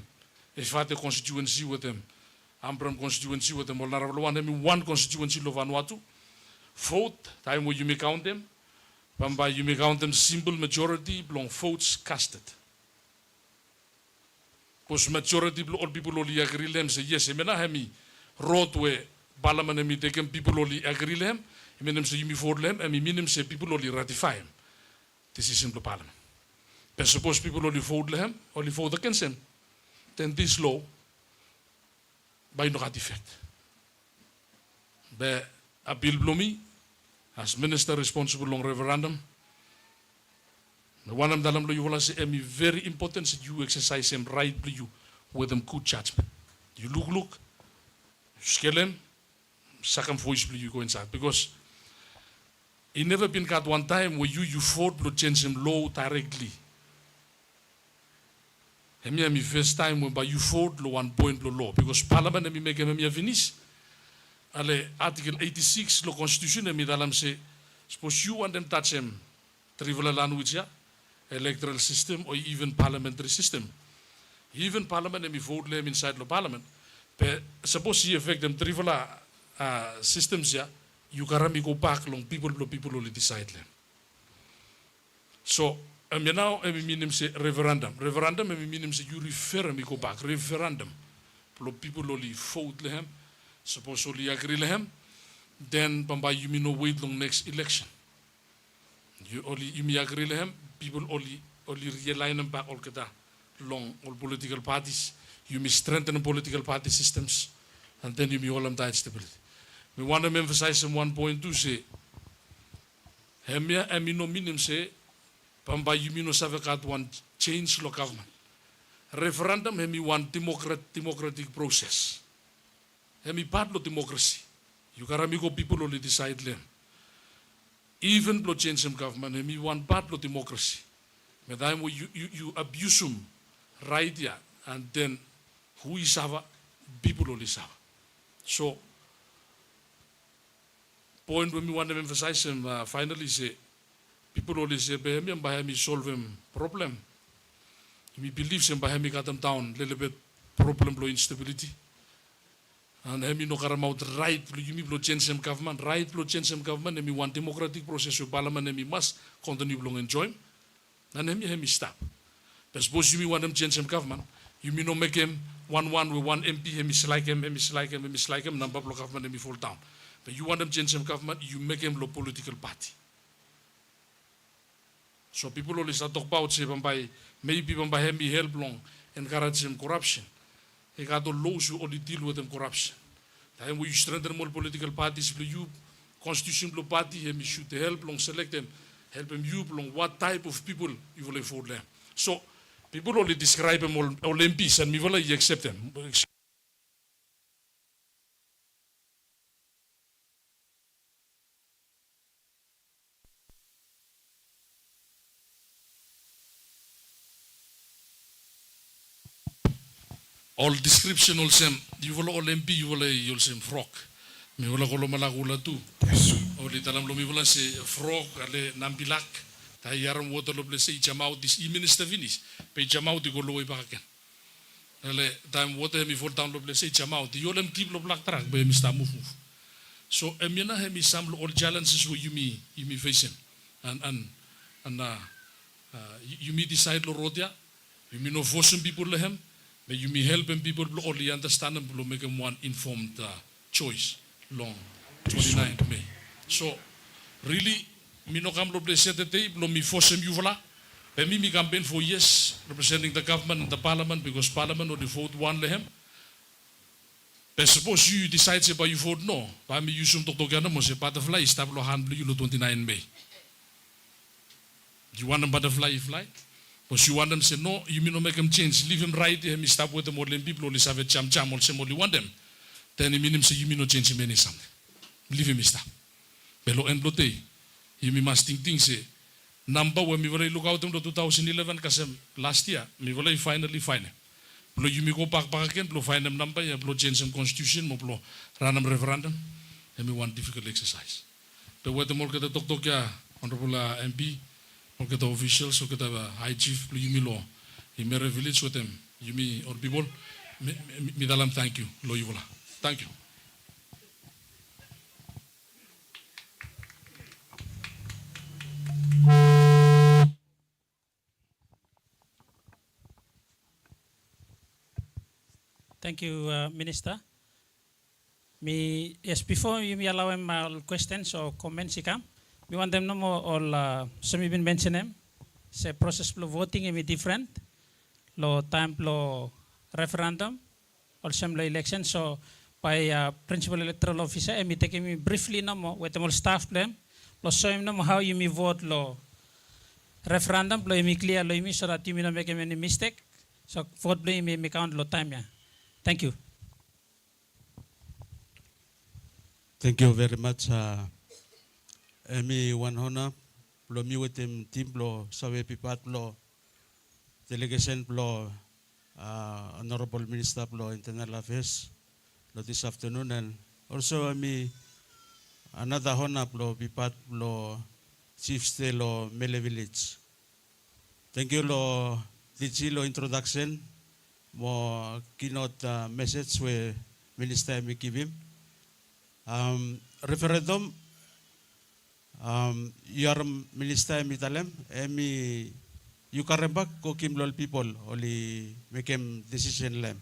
if I the constituency with them, Ambram constituency with them, or one him one constituency of Vanuatu. Vote, time where you may count them. By you may count them simple majority, blong votes casted. Because majority of all people only agree them say yes, I hemi roadway parliament hemi taken people only agree them, I mean them say you me for them, and mean say people only ratify him. Decision of parliament. But suppose people only vote them, only vote against him, then this law by no effect. But a bill blomi as minister responsible on referendum. The one of them you will say very important that you exercise him right you with them good judgment. You look, you scale him, second voice you go inside. Because it never been got one time where you fought to change him law directly. And first time when by you fought lo 1 point law. Because parliament and make him finish. Ale Article 86 lo Constitution and dalam say, suppose you want them touch him, trivial language electoral system or even parliamentary system. Even parliament and we vote them inside the parliament. But suppose you affect them trivial systems you can go back long people only decide them. So now I mean say referendum. Referendum I mean say you refer me go back. Referendum. People only vote them. Suppose only agree them. Then by you mean no wait long next election. You may agree with him. People only realign them back all kata long all political parties. You may strengthen political party systems, and then you may all them stability. We want to emphasize in 1.2 say, hemia no minim say, pamba you no savakat one change lo government. Referendum hemi one democratic process. Hemi part lo democracy. You karamigo people only decide them. Even blow change some government, hemi one part of democracy. But then you abuse them right there, and then who is our people only sava. So point when we want to emphasize them finally say people only say behemi and bahemi solve them problem. We believe sem ba hemi katam town little bit problem blow instability. And hemi no karamount right you blow change sem government right blow change sem government hemi want democratic process of parliament hemi must continue blow enjoy. And hemi stop. But suppose you want them change sem government, you no make him 1-1 with one MP hemi slike him number blow government hemi fall down. But you want them change sem government, you make him lo political party. So people always talk about say maybe by hemi help long encourage some corruption. He got the laws who only deal with them corruption. Time we strengthen more political parties, you constitution party hemi should help long select them, help them you long what type of people you will for them. So people only describe them all MPs and me will accept them. All description all same. You will all MP, you will same frog. Me will call malagula too. Yes. Only talam lo me will say frog ale nambilak. Tai yaram water lo say kivimaot this minister finish. Pe kivimaot go lo ibaken. Ale time water me fall down lo say kivimaot. You all team lo black track be Mr. Move. So emina hemi some all challenges who you me facing. And you me decide lo rodia. You me no force people lehem. But you may help them people only understand them to make them one informed choice long 29th May. So really, me no come to play set the day, no me force them you voila. But me campaign for years representing the government and the parliament because parliament only vote one lehem. But suppose you decide say but you vote no, but me use some to together mo say butterfly stap lo hand you 29 May. You want a butterfly fly? But you want them to say, no, you mean no make them change. Leave him right here, me stop with them all them people only have a jam or some only want them. Then you mean him say, you mean no change him any something. Leave him stop. Pero end lote, you mean must think say, number when me will look out them to 2011 because last year, me will finally find him. But you me go back again, blow find them number, you blow change some constitution, mo blow random referendum, and me want difficult exercise. But what the more get the talk ya, honorable MP, or get the officials, or get the high chief, you me law, in Mele village with them, you me or people, me dalam thank you, lo yuvola. Thank you. Thank you, Minister. Yes, before you may allow him questions or comments, we want them no more all some even mention them. Say process of voting is different. Lo time lo referendum or some election. So by principal electoral officer, I take him briefly no more with them staff them. Lo show him no more how you may vote lo referendum. Lo me clear lo me so that you may not make any mistake. So vote lo me count lo time ya. Thank you. Thank you very much. Emi one honor, lo mi with team lo sawe pipat lo delegation lo honorable minister lo internal affairs lo this afternoon and also emi another honor lo pipat lo chief stay lo Mele village. Thank you lo DG lo introduction mo keynote message we minister emi give him. Referendum your minister emi talem emi you karembak ko kim lol people only make him decision lem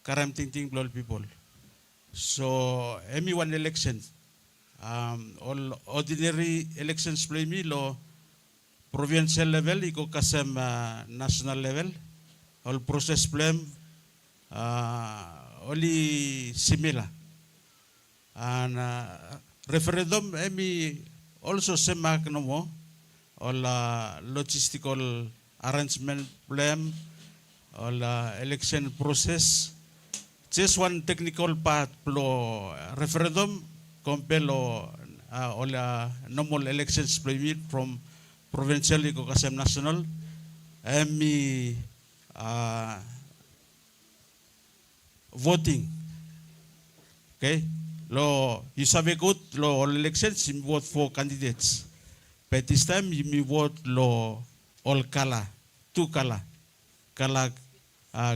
karam ting lol people so emi one election all ordinary elections play me lo provincial level iko kasem national level all process plan only similar and referendum emi also semak no mo all logistical arrangement plan all election process just one technical part lo referendum compare lo all normal elections permit from provincial iko kasem national emi voting okay lo you sabe good lo all elections you vote for candidates but this time you vote lo all color two color color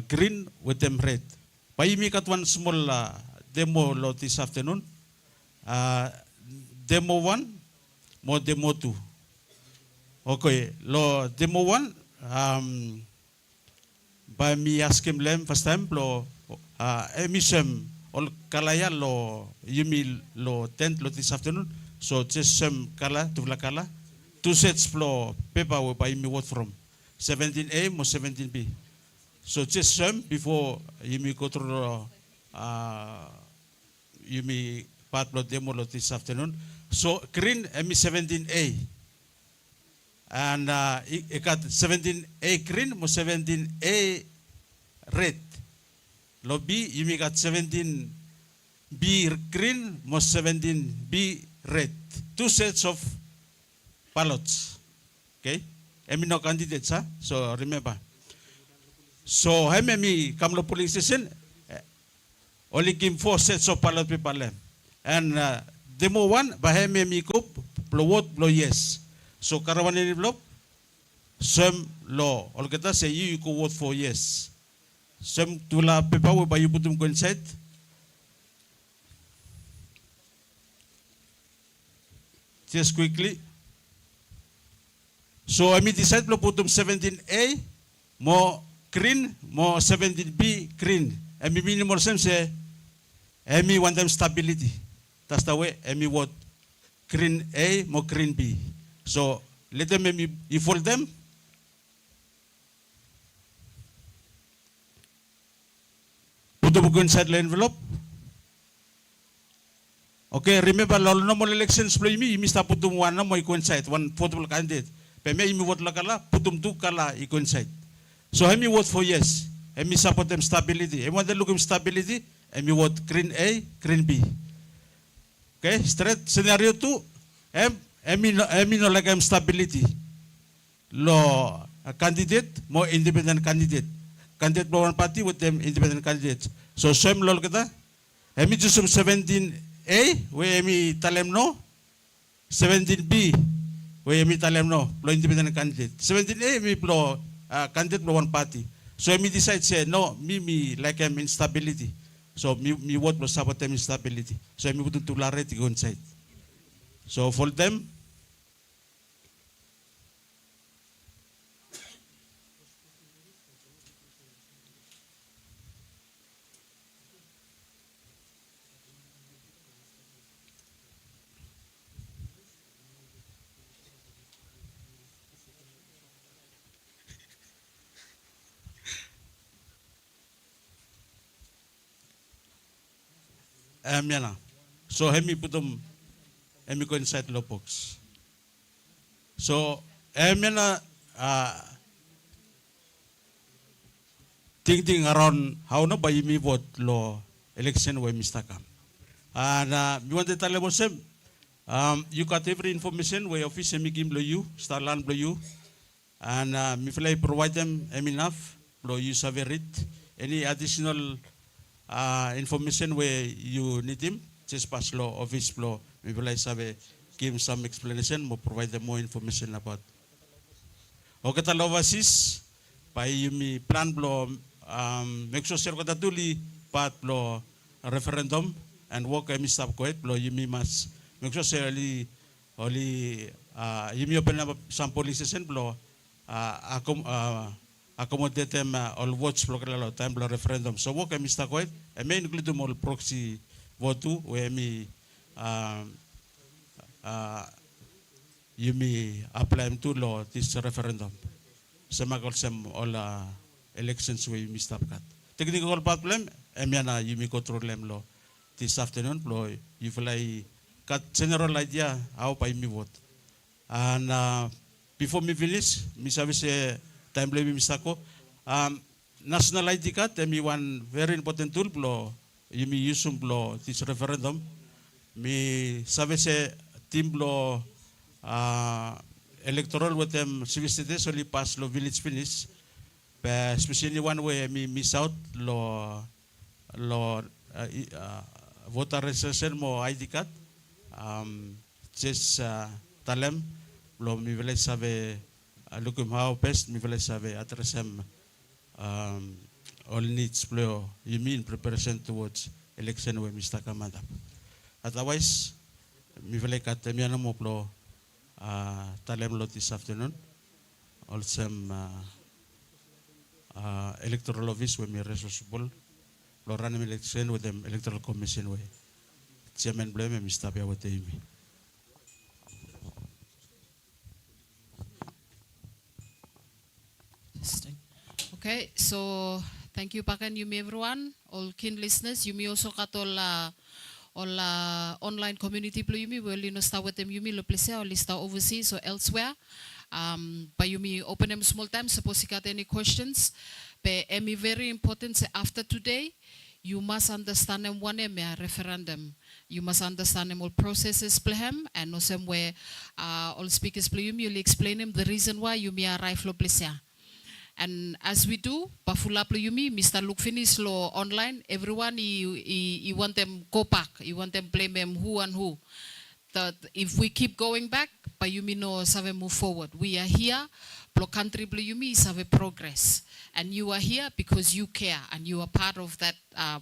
green with them red. Pai mi kat one small demo lo this afternoon. Demo 1 mo demo 2. Okay, lo demo 1 by me ask him lem first time lo emisem all kalaya lo yumi lo tent lo this afternoon. So just some kala tuvla kala. 2 sets lo paper we by me what from 17A mo 17B. So just some before yumi go through yumi part lo demo lo this afternoon. So green emi 17A. And it got 17A green mo 17A red. Lo B you got 17B green mo 17B red. 2 sets of ballots. Okay? Emi no candidates, huh? So remember. So hemi come lo polling station only give 4 sets of ballot paper. And demo 1 bahemi mi ko vote blow yes. So karawan envelope some law all kita say you could vote for yes. Some tula paper we by you put them inside. Just quickly. So I decide to put them 17A more green more 17B green. I minimum some say I want them stability. That's the way I vote green A more green B. So let them you fold them. Put the book inside the envelope. Okay, remember all normal elections play me, you must put them one more inside, one portable candidate. But me vote lakala, put them 2 kala inside. So I vote for yes. I support them stability. I want to look at stability, I vote green A, green B. Okay, straight scenario 2. I no like stability. Lo candidate more independent candidate. Candidate for one party with them independent candidates. So same law kita. Emi just 17A we emi talem no. 17B we emi talem no. Lo independent candidate. 17A emi lo candidate for one party. So emi decide say no me like instability. So me vote lo support them instability. So emi put to lare to go inside. So for them. So hemi put them hemi go inside the box. So thinking around how no by me vote law election where Mr. Kam. And you want to tell about them? You got every information where office hemi give you, Starland you, and if I provide them enough, you survey it. Any additional information where you need him, just pass law office law. Maybe like have give some explanation, more provide them more information about. Okay, talo overseas, by you plan blow, make sure kata tuli part blow referendum and work emi stap koet blow you must make sure only you open up some police station blow accommodate them all votes block time blow referendum. So work emi stap koet, I may include them all proxy vote where me you may apply to law this referendum. Sama sem all elections where you missed up cut. Technical problem, emiana you may control them law this afternoon. Law you fly cut general idea how by me vote. And before me finish, me say time blame mistako. National ID card, me one very important tool law. You may use some law this referendum. Me say team law electoral with them civil status only pass law village finish. But especially one way me miss out law voter registration mo ID card. Just talem law me village have look how best me village have address him all needs plo Yumi in preparation towards election with Mr. Kamada. Otherwise, mi vele katemiana mo plo talem lot this afternoon. Also electoral office where me responsible plo run election with them electoral commission where chairman blame Mr. Pia with Yumi. Okay, so thank you Pakan Yumi everyone, all keen listeners. Yumi also got all online community plo Yumi well you know start with them Yumi lo place or list overseas or elsewhere. But Yumi open them small time. Suppose you got any questions. But Emi very important say after today, you must understand them one referendum. You must understand them all processes play him and know some where all speakers play Yumi you'll explain them the reason why Yumi arrive lo place. And as we do, Bafulaplo Yumi, Mr. Look finish law online, everyone he want them go back, he want them blame them who and who. That if we keep going back, Yumi no save move forward. We are here, Blo country Blo Yumi save progress. And you are here because you care and you are part of that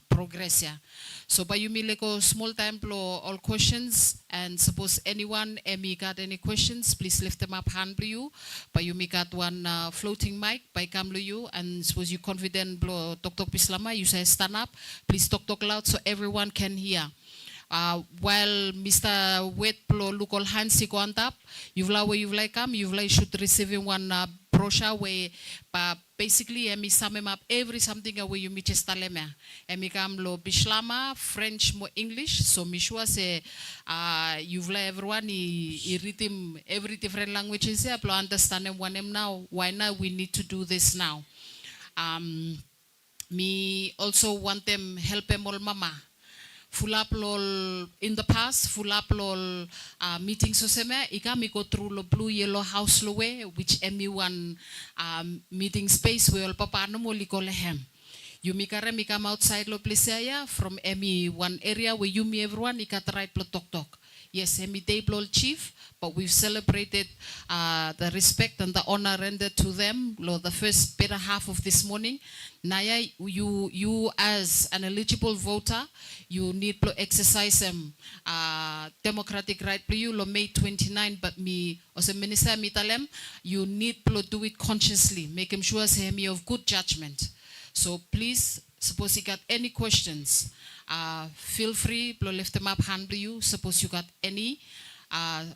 progress here. So Yumi leko small time Blo all questions and suppose anyone Emi got any questions, please lift them up hand Blo you. Yumi got one floating mic by Kamlo you and suppose you confident Blo tok Pislama, you say stand up, please talk loud so everyone can hear. While Mr. Wet Plo look all hands go on top, you've like come, should receive one brochure where basically Emi sum him up every something away you meet talema. Emi come lo Bishlama, French mo English, so Mishua say you've everyone he read him every different languages here, plo understand him one him now. Why now we need to do this now? Me also want them help him all mama. Full up lol in the past, full up lol meetings so seme, ikami go through lo blue yellow house lo way, which emi one meeting space where all papa no mo liko lehem. You mi come outside lo place ya from emi one area where you me everyone ikat right plo talk. Yes, emi day blol chief, but we've celebrated the respect and the honor rendered to them lo the first better half of this morning. Naya, you as an eligible voter, you need to exercise democratic right for you lo May 29, but me as a minister mitalem, you need to do it consciously, make him sure say me of good judgment. So please, suppose you got any questions, feel free to lift them up hand to you. Suppose you got any.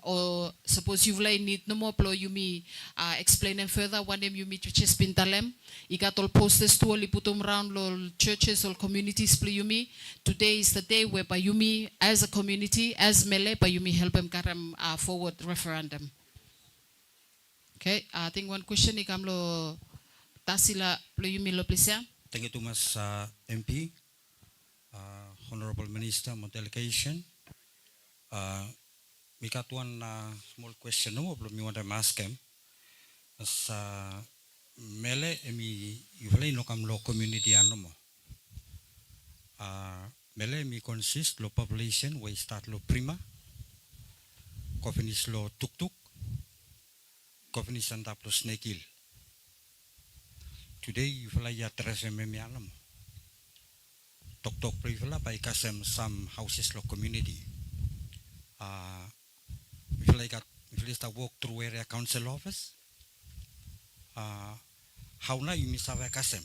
Or suppose you need no more plo you me explain them further one name you meet churches pintalem you got all posters to all put them around all churches all communities plo you me today is the day where by you me as a community as Mele by you me help them karam forward referendum. Okay, I think one question ikam lo tasila plo you me lo please. Thank you too much MP Honorable Minister of Delegation. We got one small question no problem you want to ask him. As Mele emi yuvlei no kam lo community anomo. Mele emi consist lo population we start lo prima. Kofinis lo tuk, kofinis andap lo snake hill. Today yuvlei ya terese memi anomo. Tok privila by kasem some houses lo community. If you start walk through area council office, how now you miss have a kasem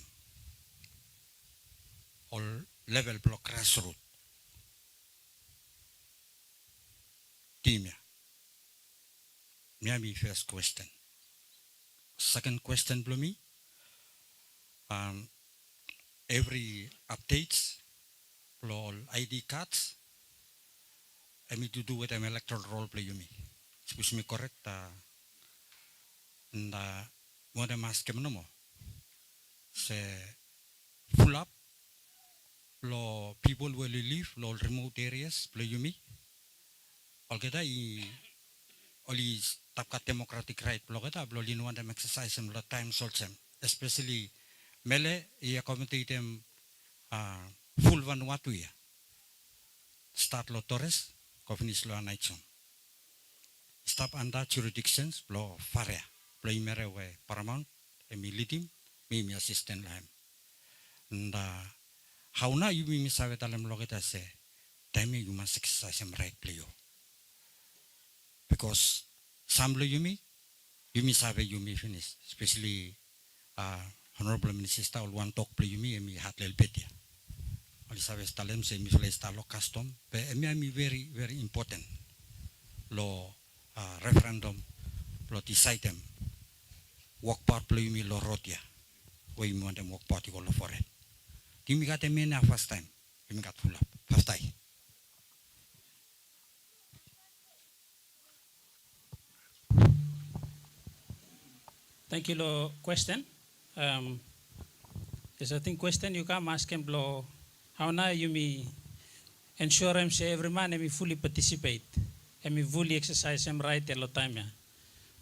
all level block grassroots team. Miami first question. Second question, Blumi. Every updates, all ID cards. I mean to do with an electoral role play you me. Excuse me correct and more than mask no more. Say full up lo people will live lo remote areas play you me. All get only tapkat democratic right lo get lo lin one them exercise them lo time solve them. Especially Mele accommodate them full Vanuatu ya. Start lo Torres. Finish lo anaichon. Stap under jurisdictions lo faria. Lo imere we paramount emi lidim mi assistant lahem. And how na you mi sabe talem loketa se, time you must exercise him right play you. Because some you mi sabe you mi finish, especially Honorable Minister all one talk play you mi hat lel betia. Ali sabe talem se mi fle stalo custom, but mi very very important. Lo referendum lo decide them work part play me lo rotia we want them work part go for it kimi got me na first time kimi got full up first time. Thank you lo question. Yes, I think question you come ask him lo how na you me ensure him say every man me fully participate and me fully exercise him right a lot time.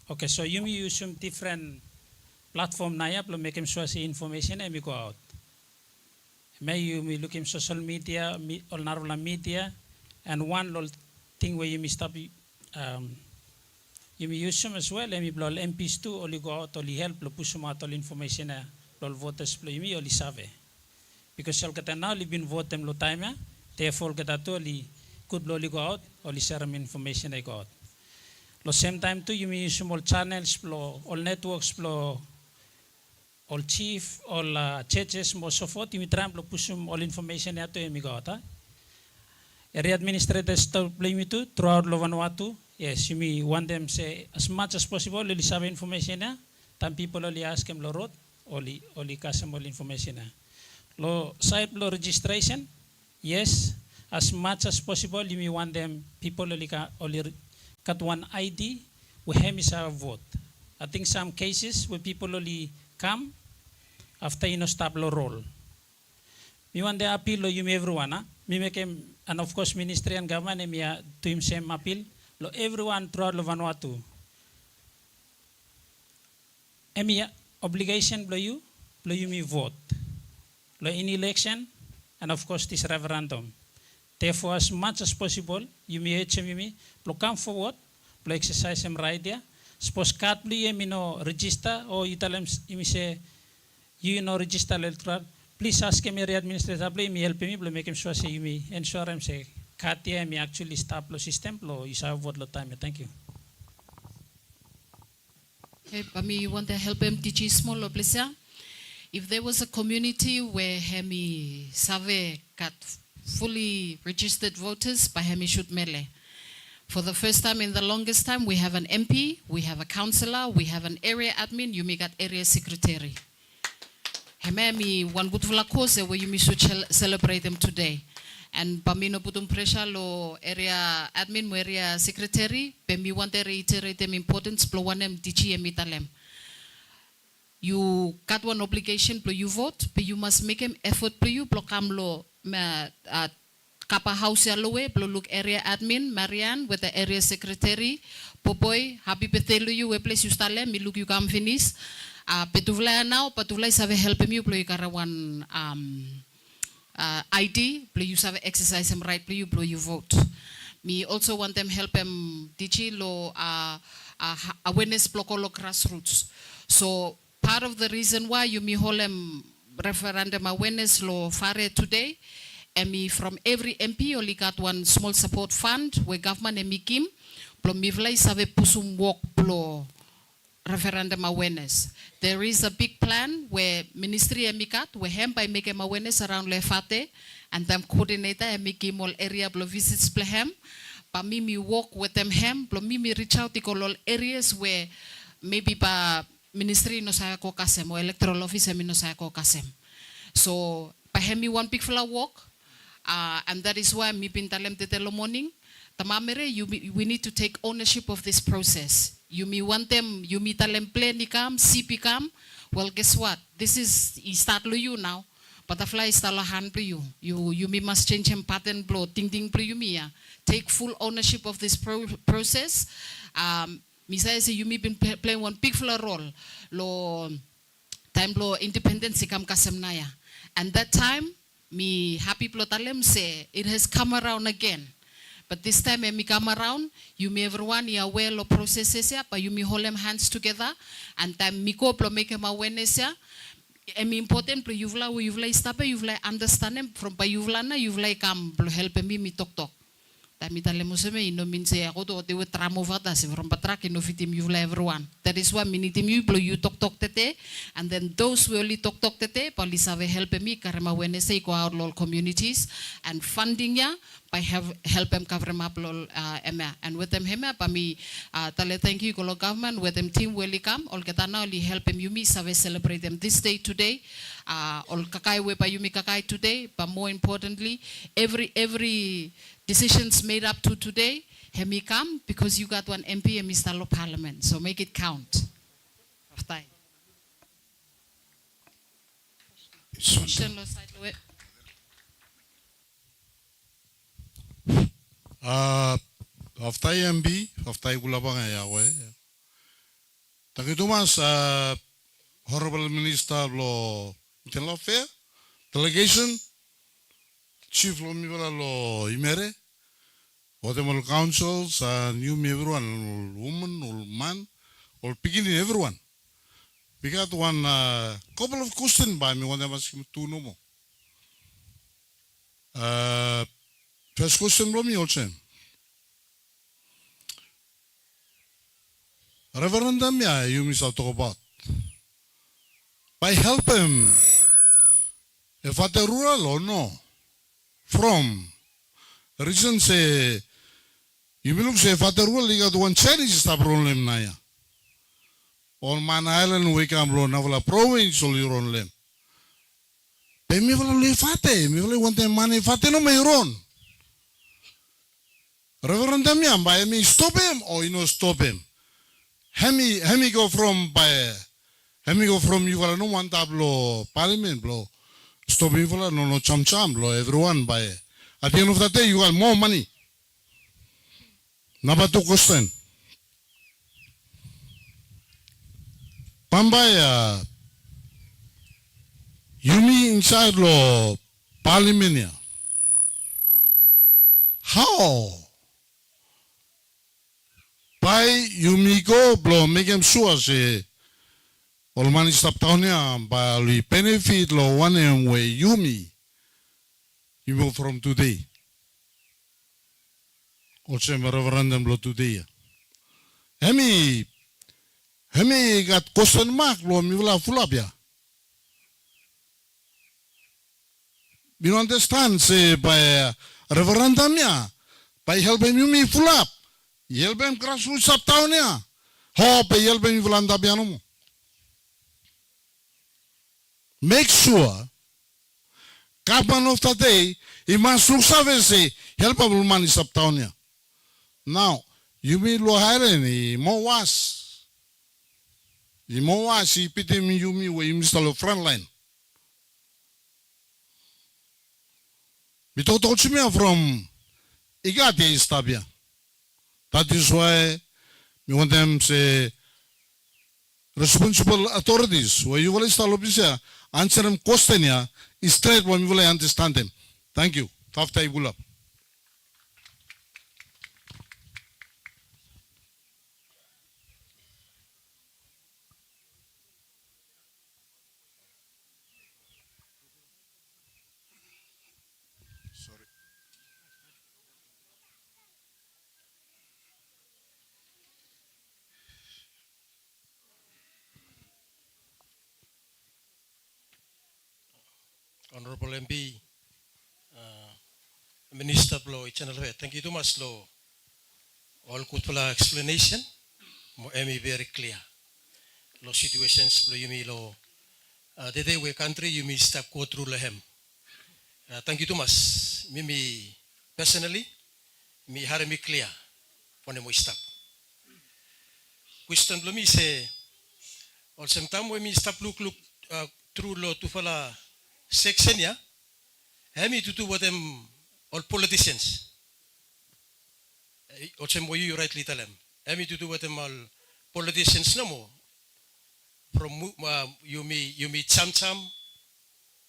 Okay, so you may use some different platform na ya, make him sure see information and me go out. May you me look him social media, all narrow media, and one little thing where you may stop. You may use some as well. And me blow MPs too, only go out, only help, push some out all information, all voters play me only save. Because shall get now li been vote them lo time ya, therefore get that only could blow go out, only share them information they go out. Lo same time too, you may use all channels, all networks, all chief, all churches, more so forth. You may try to push all information out to you go out. Area administrators to play me too throughout Vanuatu. Yes, you may want them say as much as possible. Only have information. Some people only ask them lo road, only cast all information. Lo site lo registration. Yes, as much as possible. You may want them people only got one ID, we hemi vote. I think some cases where people only come after stop lo roll. Me want the appeal lo you everyone, me make him, and of course ministry and government me to him same appeal lo everyone throughout lo Vanuatu. Emi obligation lo you me vote. Lo in election and of course this referendum. Therefore, as much as possible, you may HME, come forward, exercise them right there. Suppose card you register or you tell them you say you register electoral. Please ask him area administrator, me help me, make him sure say you may ensure him say card here me actually stop the system, you shall vote the time. Thank you. Okay, but me want to help him teach small please. If there was a community where hemi save cut fully registered voters by hemi shoot Mele. For the first time in the longest time, we have an MP, we have a councillor, we have an area admin, you may got area secretary. Hemi one good cause where you should celebrate them today. And Pamino putum pressure lo area admin, area secretary, Pemi want to reiterate them importance, plo one them DG emitalem. You got one obligation, plo you vote, but you must make an effort, plo you, plo kam lo kapa house lowe plo look area admin Marianne with the area secretary Popoy Hapi petelu you we place you stale mi look you come finish petuvla now petuvla save help me plo you karawan ID plo you save exercise them right plo you vote. Me also want them help them DG lo awareness block grassroots. So part of the reason why you me hold them referendum awareness law fare today, and me from every MP only got one small support fund where government and me kim, plo mi Vilij save pusum walk plo referendum awareness. There is a big plan where ministry and me got where hem by make awareness around lefate and them coordinator and me kim all area plo visits plo hem, but me walk with them hem plo me reach out to all areas where maybe pa ministry no saya ko kasem or electoral office no saya ko kasem. So pahemi one bigfala walk, and that is why me pintalem tetelo morning. Tamamere, we need to take ownership of this process. You me want them, you me talem play ni kam, CP kam. Well, guess what? This is start lo you now. Butterfly start lo hand you. You me must change him pattern blow ting ting you me ya. Take full ownership of this process. Misaya say you may been playing one bigfala role lo time lo independence kam kasem naya. And that time me happy plotalem say it has come around again. But this time me come around, you may everyone ya aware lo processes ya, but you may hold them hands together and time me ko plo make them awareness ya. important plo yuvla stapa yuvla understand em from pa yuvla na yuvla kam plo help mi tok. Tami tale museme ino minse ako to te tramo vata se from patrak ino fitim yuvla everyone. That is why minitim you plo you tok tete, and then those who only tok tete pali save help me karema Awenes ko outlaw communities and funding ya by help them cover map lol ema, and with them hema pami tale thank you kolo government with them team welcome all ketana only help them yumi save celebrate them this day today all kakai we pa yumi kakai today, but more importantly every decisions made up to today, hemi come because you got one MP and Mr. Law Parliament. So make it count. Aftai MB, aftai gulabang ayawe. Takitumas, Honorable Minister of Law, Internal Affairs, Delegation, Chief Law Mivala Law Imere, Guatemala councils, new everyone, all woman, all man, all beginning everyone. We got one couple of questions by me when I was two no more. First question from me also. Referandom, yeah, you miss out talk about. By help him, if at the rural or no, from reason say, you will say, if at the rural, you got one challenge stop rolling naya. On Man Island, we can blow Navala province or your own limb. Pay me for a fate, me only want the money fate no may run. Referendum, yeah, by me stop him or you know stop him. Hemi go from by hemi go from you no one tablo parliament blow. Stop him for no cham blow everyone by at the end of the day you got more money. Number 2 question. Pambaya Yumi inside law parliament. How? By Yumi go blow make him sure say all money stop down here by the benefit law one way Yumi you move from today. Also referendum law today. Hemi got question mark law mi vula full up ya. You understand say by referendum ya by helping Yumi full up. Yelbem grassroots up town ya. Hope yelbem vulanda bianumo. Make sure government of the day he must look service helpable money up town ya. Now you mean lo hire ni mo was. The mo was he pity me you me we install a front line. We talk to me from Igate Stabia. That is why we want them say responsible authorities where you will install officer answer them question ya is straight when we will understand them. Thank you. Fafta Igulap. Honorable MP, Minister Blow, thank you too much, Law. All good for explanation. Mo very clear. Law situations, Blow, you mean law. The day we country, you mean step go through Lehem. Thank you too much. Me personally, me had me clear when we stop. Question Blow me say, all same time when me stop look through law to follow. Section ya, hemi to do what them all politicians. Also, you rightly tell them. Hemi to do what them all politicians no more. From you me cham,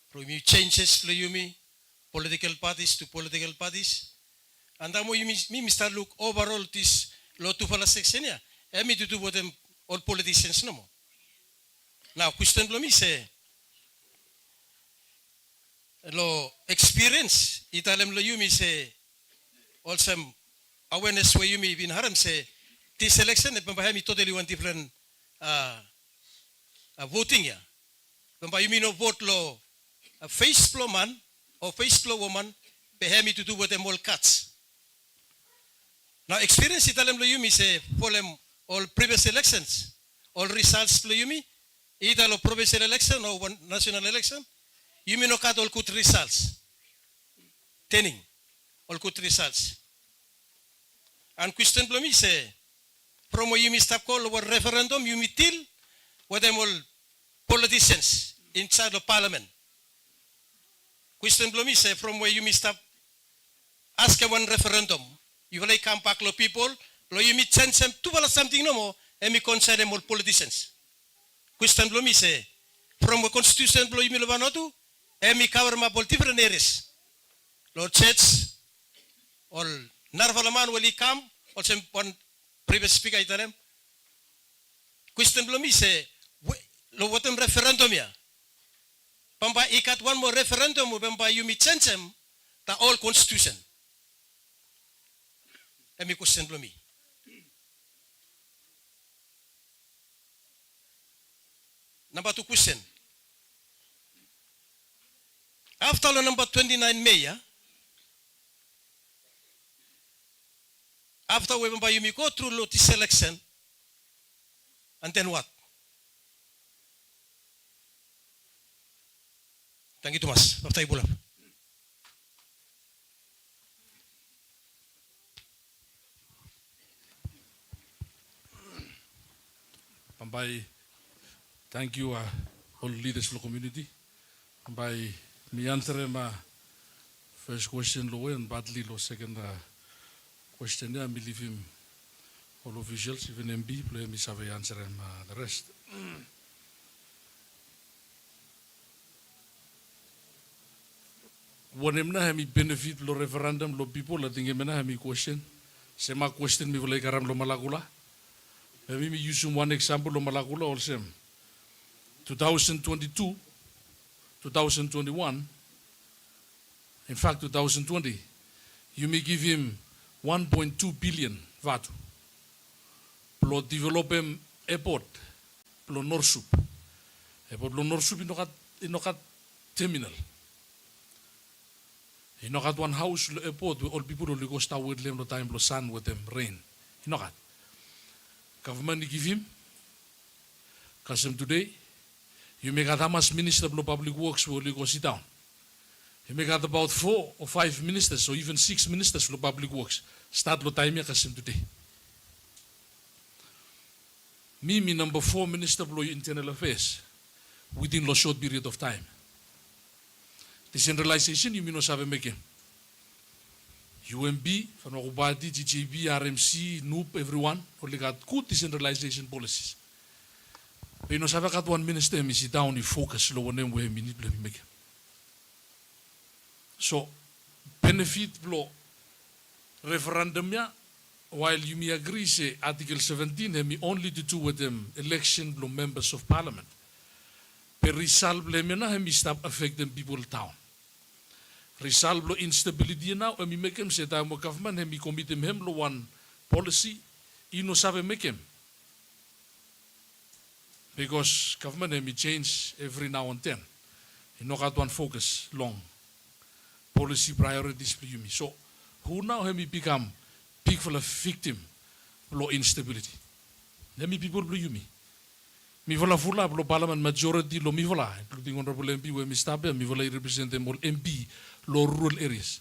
from you changes you me political parties to political parties, and then you me start look overall this law to follow section ya. Hemi to do what them all politicians no more. Now question me say. lo experience italem lo yumi se also awareness we yumi bin haram se this election pamba hemi totally one different voting ya pamba yumi no vote lo face flow man or face flow woman be hemi to do with them all cuts now experience italem lo yumi se folem all previous elections all results lo yumi either lo provincial election or one national election you may not cut all good results. Tening all good results. And question for me say, from you may stop call over referendum, you may till with them all politicians inside the parliament. Question for me say, from where you may stop ask one referendum. You will come back to people, you may change them to something no more, and me consider them all politicians. Question for me say, from a constitution you may Vanuatu, Hemi cover ma bol different areas. Lord Church, or Narvalaman will he come, or some one previous speaker I tell him. Question blow me say, lo watem referendum ya. Pamba ikat one more referendum, pamba you me change him, the all constitution. Hemi question blow me. Number 2 question. After the number 29 May, after we go through this election, and then what? Thank you, Thomas. After Ibula. Pambai, thank you, all leaders of the community. Pambai, me answer my first question low and badly low second question. I believe him all officials, even MB, play me have answer and the rest. When I'm not having benefit lo referendum lo people, I think I'm not having question. Sema question me vole karam lo malakula. Maybe me use one example lo malakula also. 2022. 2021, in fact 2020, you may give him 1.2 billion Vanuatu. Plo develop him airport, plo Norsup. Airport lo Norsup inokat terminal. Inokat one house lo airport where all people will go start with them lo time lo sun with them rain. Inokat. Government give him. Kasem today. You may got how much minister of public works will you go sit down. You may got about 4 or 5 ministers or even 6 ministers of public works. Start lo time ya kasim today. Me number 4 minister of internal affairs within a short period of time. Decentralization you may not have making. UMB, Fanwakubadi, GJB, RMC, NUP, everyone only got good decentralization policies. Pero no sabe kat one minister mi sit down y focus lo wonem we mi nit blemi make. So benefit lo referendum ya while you may agree say Article 17 hemi only to do with them election lo members of parliament. Pero resolve blemi na hemi stop affecting people town. Resolve lo instability now hemi make him say time government hemi commit him lo one policy ino sabe make him. Because government may change every now and then. You know got one focus long. Policy priorities for you. So who now have me become bigfala victim of instability? Let me people blue me. Mi vola fula lo parliament majority lo mi vola, including honorable MP where mi stap mi vola represent them all MP lo rural areas.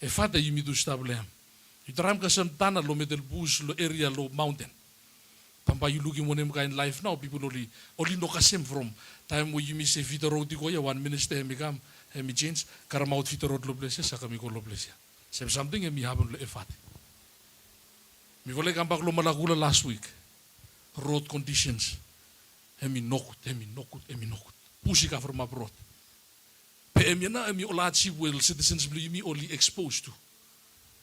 E fata you mi do stable ham. You tram ka some tana lo middle bush lo area lo mountain. Pampa you looking when kind of life now, people only no kasem from time where you miss a fita road to go, 1 minister hemi come, hemi change, karamount fita road loblesia, sakamiko loblesia. Same something hemi happen le efat. Mi vole come back lo malagula last week. Road conditions. Hemi nokut. Pushika from abroad. Pe hemi na hemi olachi will citizens be only exposed to.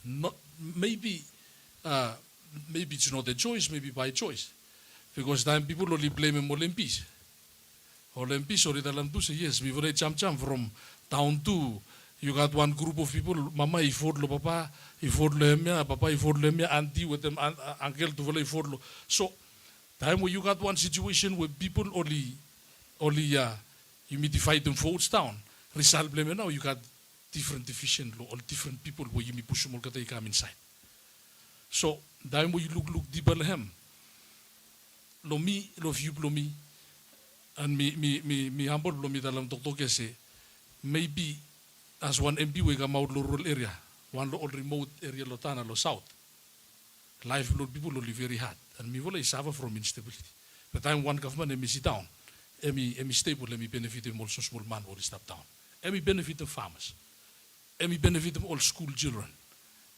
Not maybe it's not a choice, maybe by choice. Because time people only blame him all MPs. Olympi sorry dalam tu say yes, we were cham from town to you got one group of people, mama iford lo papa, iford lo emya, papa iford lo emya, auntie with them uncle to vole iford lo. So time where you got one situation where people only you may divide them votes down. Result blame now you got different division lo, all different people where you may push them all kata come inside. So time where you look deeper lehem. Lo mi, lo view lo mi, and me humble lo mi dalam tok say maybe as one MP we come out lo rural area, one lo remote area lo tana lo south. Life lo people lo live very hard, and me will suffer from instability. The time one government emi sit down, emi stable, emi benefit them also small man will stop down. Emi benefit them farmers, emi benefit them all school children,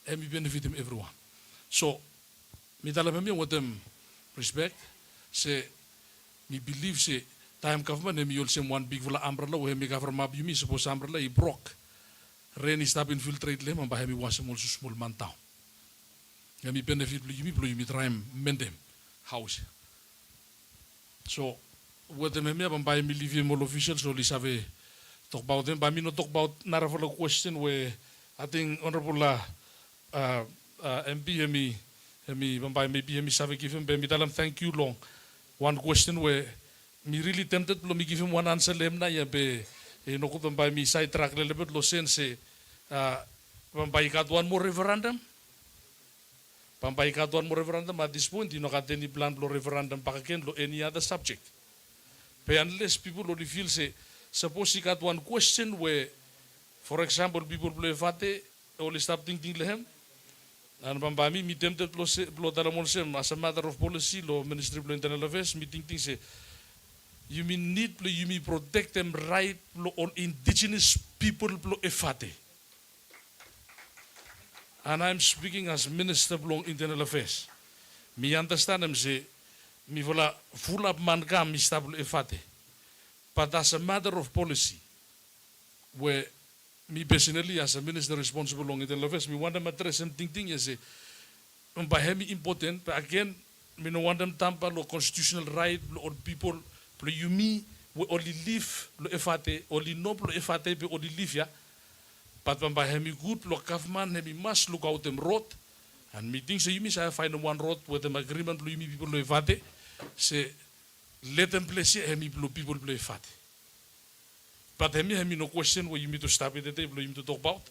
emi benefit them everyone. So me dalam me with them respect. Say, me believe say time government emi yol sem one bigfala umbrella we emi government you me suppose umbrella I broke. Rain is stop infiltrate lem and by hemi was also small man town. Emi benefit blue you me try mend them house. So what them emi and by me leave him all officials so let's have talk about them. But me not talk about narrow question where I think honorable MP emi by maybe emi save give him me tell him thank you long. One question where me really tempted to me give him one answer lemna ya be no ko by me side track a little bit lo sense by got one more referendum by got one more referendum at this point you know got any plan lo referendum back again lo any other subject but unless people only feel say suppose you got one question where for example people play fate only stop thinking lehem. And Bambami, me tempted blow dalamonsem as a matter of policy, law Ministry of Internal Affairs, me thinking say, you mean need you mean protect them right on indigenous people efate. And I'm speaking as Minister of Internal Affairs. Me understand them say, me vola full up man kam me stable efate. But as a matter of policy, where me personally as a minister responsible on internal affairs, me want them address something you say, by hemi important, but again, me no want them tamper lo constitutional right lo people, lo you me we only live lo efate, only no lo efate be only live ya, but by hemi good lo government hemi must look out them road, and me think so you me say find one road with them agreement lo you me people lo efate, say let them place hemi lo people lo efate. But hemi no question where you need to stop at the table, you need to talk about.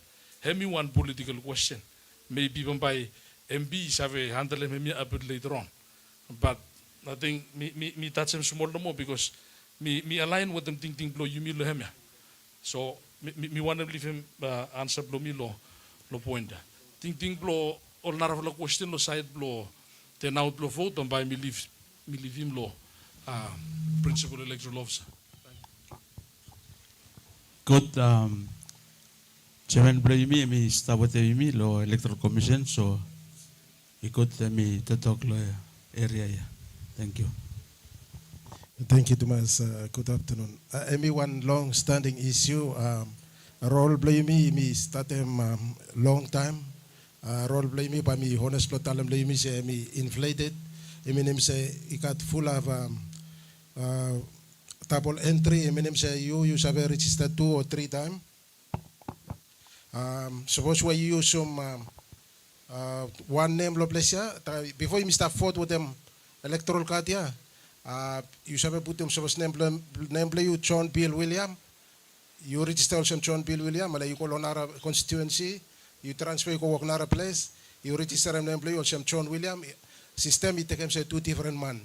Hemi one political question. Maybe even by MPs have a handle hemi a bit later on. But I think me touch him small no more because me align with them thinking blow you me lo hemi. So me want to leave him answer blow me lo point. Thinking blow all narrow question lo side blow then out blow vote and by me leave him lo principal electoral officer. Good, Chairman Blayumi, me start with me lo Electoral Commission, so he could me to talk lo area. Thank you. Thank you, Thomas. Good afternoon. Me one long-standing issue. Role Blayumi, me start him long time. Role Blayumi, by me honest lo talam Blayumi say me inflated. Eminem say he got full of double entry, Eminem say you have registered 2 or 3 times. Suppose we use some one name lo pleasure before you start forward with them electoral card yeah. You have put them suppose name you John Bill William. You register also John Bill William, and you call on our constituency, you transfer you go work on our place, you register name you also John William. System it takes say 2 different man.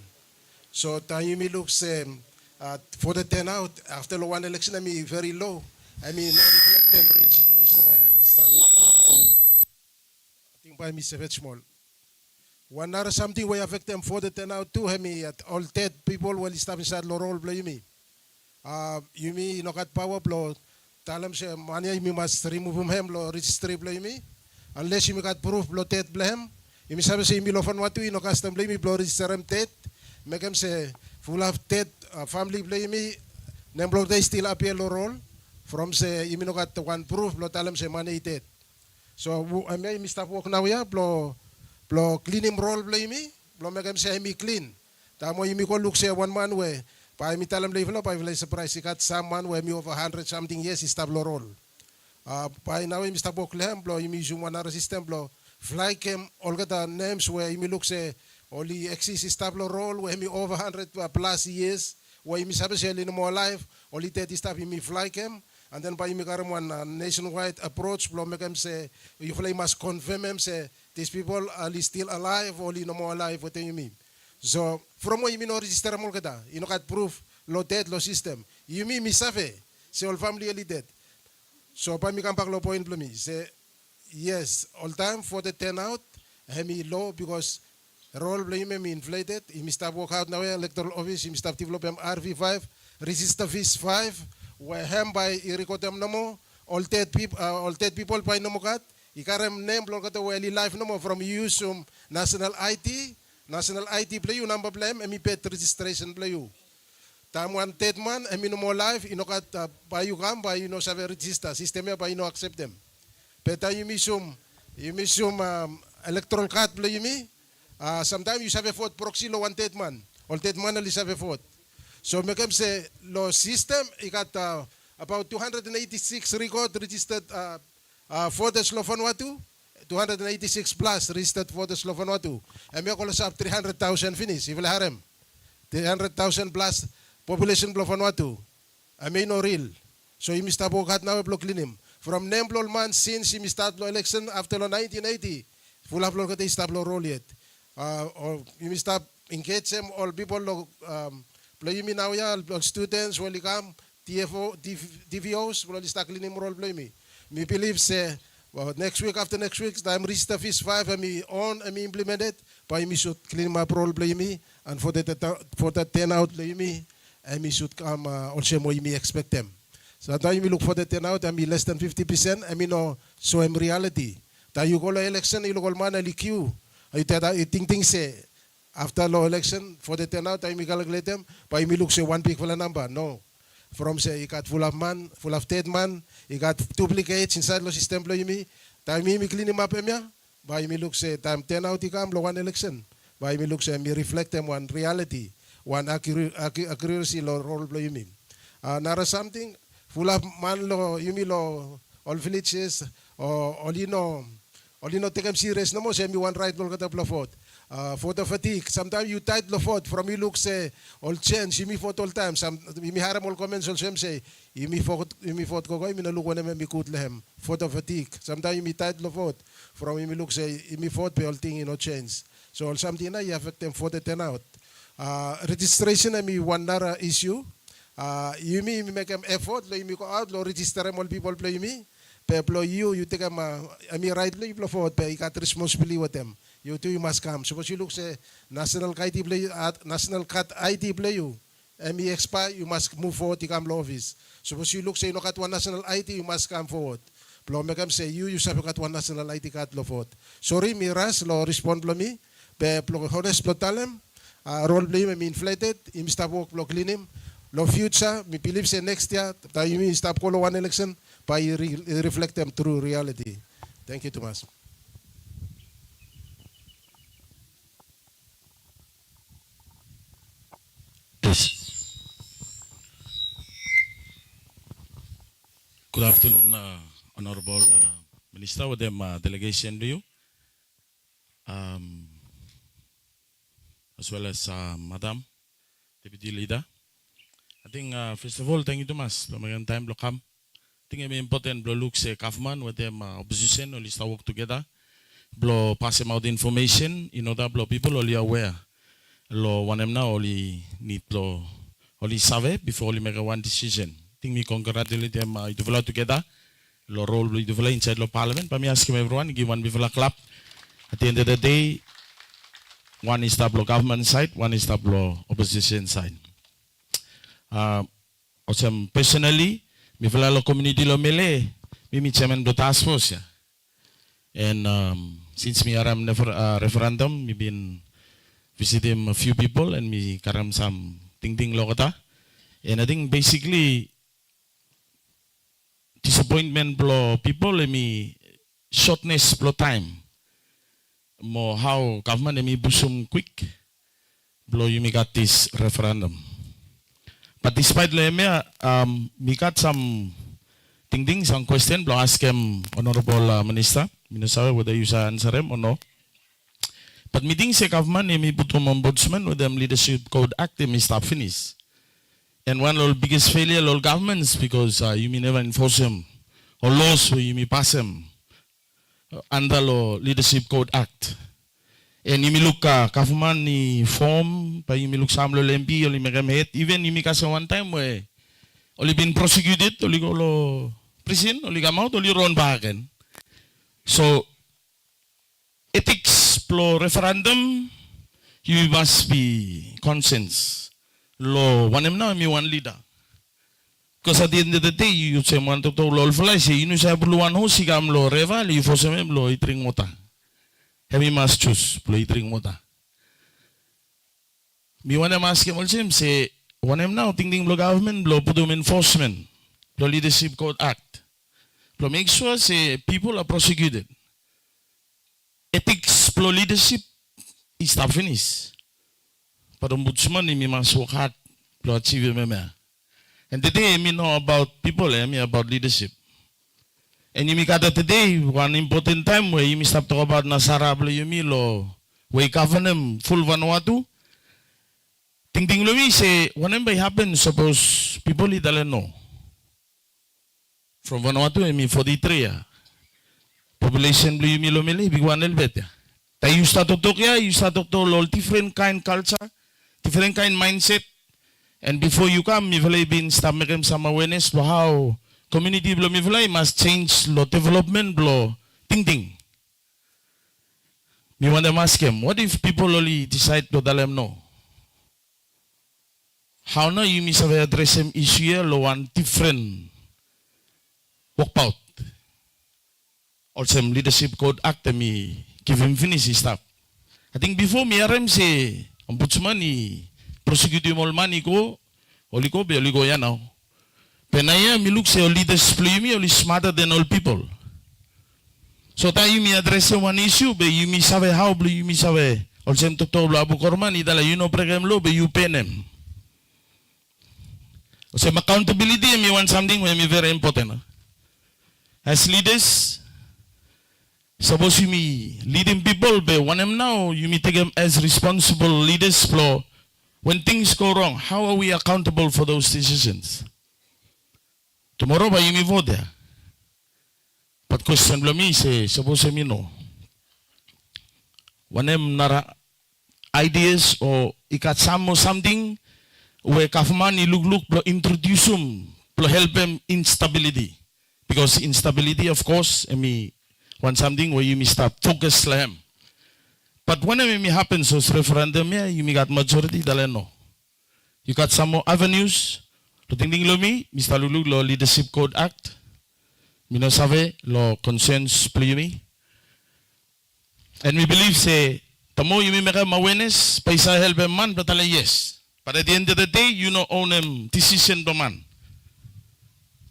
So time you look say for the turnout after the one election, I mean very low. I mean, reflect the real situation. I think by me very small. One other something we affect them for the turnout too. I mean, at all dead people will stop inside the role play me. You mean no got power blow. Tell them say money you must remove him lo registry play me. Unless you got proof blow dead blame. You may say you lo Vanuatu you no custom blame me blow register him dead. Make him say full of dead family blame me. Then blow they still appear lo role. From say you no got one proof blow tell them say money dead. So I may stop work now ya blow clean him roll blame me. Blow make him say me clean. Tamo you me go look say one man way. Pa mi talam level pa vilay surprise ikat someone where me over 100 something years is tablo roll. Pa now mi stabok lehem blo imi zoom one system blo fly cam all the names where imi look say only exist is tablo roll where me over 100 plus years where imi sabe say no more life only 30 stap imi fly cam and then by imi karam one nationwide approach blo make them say you fly must confirm them say these people are still alive only no more alive what you mean. So from where you no register mo kada, you know got proof lo dead lo system. You mean mi safe, say all family ali dead. So pa mi kampak lo point me say yes all time for the turnout hemi low because roll blame me inflated. He stop work out now electoral office. He stop develop RV5 resistor vis 5 where hem by irikotem namo all dead people by namo kat. Ikarem name blong kata where life namo from usum national IT play you number blame emi pet registration play you. Time one third man emi no more life inokat by you come by you no save register system by you no accept them. Peta you misum electoral card play you me. Sometimes you save vote proxy lo one third man. All third man ali save vote. So make them say lo system ikat about 286 record registered voters lo Vanuatu. 286 plus registered for the Vanuatu. And we call us up 300,000 finish. If we harem 300,000 plus population of Vanuatu. I mean no real. So you must have worked now block cleanim. From Nemblol man since you start election after 1980. Full of local stable role yet. Or you must have engage them all people play me now ya students will come TFO DVOs will start cleaning role play me. Me believe say well, next week after next week, time register fees 5 and me on and me implemented. By me should clean my role play me and for that 10 out play me and me should come also more me expect them. So that time me look for the 10 out and me less than 50% and me no so in reality. That you go to election, you look man ali queue. You think say after law election for the 10 out, I me calculate them. By me look say one bigfala number. No. From say you got full of dead man, you got duplicates inside the system play me. Time me clean him up emya. By me look say time 10 out he come lo one election. By me look say me reflect them one reality, one accuracy lo role play me. Nara something full of man lo yumi lo all villages or all you know take them serious no more say me one right lo kata plafot. For the fatigue, sometimes you tight the foot from you look say all change, you me fought all time. Some me haram all comments all say, you me fought go me no look when me could lehem for the fatigue. Sometimes you me tight the foot from you me look say, you me fought all thing you know change. So all something na you affect them for the 10 out. Registration I me one nara issue. You me make them effort, you me go out, lo register them all people play me. Pe you take them I me right lo you forward, pe you got responsibility with them. You too, you must come. Suppose you look say national IT play, national cat IT play you. ME expire, you must move forward to come law office. Suppose you look say no cat one national IT, you must come forward. Blow me come say you have got one national IT cat law forward. Sorry, me ras law respond blow me. Be blow honest blow talem. Role play me inflated. Him stop work blow clean him. Law future, me believe say next year, that you stop call one election by reflect them through reality. Thank you, Thomas. Good afternoon, Honorable Minister, with them delegation to you, as well as Madam Deputy Leader. I think first of all, thank you Thomas. Magandang time lo come. I think it's important to look say government with them opposition only start work together. Blow pass them out information in order blow people only aware. Lo one them now only need lo only survey before only make a one decision. I think we congratulate them develop together. Lo role we develop inside lo parliament. But me ask everyone give one bigfala clap. At the end of the day, one is stop lo government side, one is stop lo opposition side. Also personally, bigfala lo community lo Mele, me chairman do task force ya. And since me aram referendum, me been visiting a few people and me karam some ting lo kata. And I think basically disappointment blow people me shortness blow time. More how government me busum quick blow you me got this referendum. But despite lemia, we got some some question. Blo ask him, Honorable Minister. Minister, whether you shall answer him or no. But meeting se government, me put ombudsman with them leadership code act, me stop finish. And one of the biggest failure of governments because you may never enforce them or laws where you may pass them under law leadership code act. And you may look government ni form, but you may look some MP or even you may case one time where only been prosecuted, only go lo prison, only come out, only run back again. So ethics pro referendum, you must be conscious. Lo one now me one leader. Because at the end of the day, you say man to lo fly say you know say perluan ho si kam lo reval you force me lo itring mota. Hemi must choose lo itring mota. Me one mas ke molsim say one now ting lo government lo put enforcement lo leadership code act. Lo make sure say people are prosecuted. Ethics pro leadership is not finished. But ombudsman ni must work hard to achieve me. And today I know about people, I mean about leadership. And you got today one important time where you stop talk about Nasara you mean lo we govern them full Vanuatu. Ting lo we say whenever it happens, suppose people Italian know. From Vanuatu I mean 43 population blue you mean lo Mele big one elbet. That you start to talk you start to talk different kind culture. Different kind mindset, and before you come, me Vilij bin start making some awareness for how community blo me Vilij must change lo development blo thinking. Me want to ask him, what if people only decide to tell them no? How now you miss address some issue lo one different walk out or some leadership code act me give him finish his stuff. I think before me RM say ombudsman ni prosecute mo mani ko oliko be oliko ya now. Penaya mi look say leaders play me only smarter than all people. So tayo mi address one issue be you mi sabe how blue you mi sabe or sem to abu korman idala you know program lo be you pen them. So accountability mi want something when me very important. As leaders suppose you me leading people, but one them now you may take them as responsible leaders. Flow when things go wrong, how are we accountable for those decisions? Tomorrow, by you may vote there. But question me say suppose me know. One them nara ideas or ikat some or something where kafmani look introduce them help them instability because instability of course me. Want something where you may start focus slam. But when it may happen, so referendum you may got majority no. You got some more avenues. To think lo me, Mr. Lulu law leadership code act. Mino save law consents play me. And we believe say the more you may make them awareness, paisa help them man, but yes. But at the end of the day, you know own them decision to man.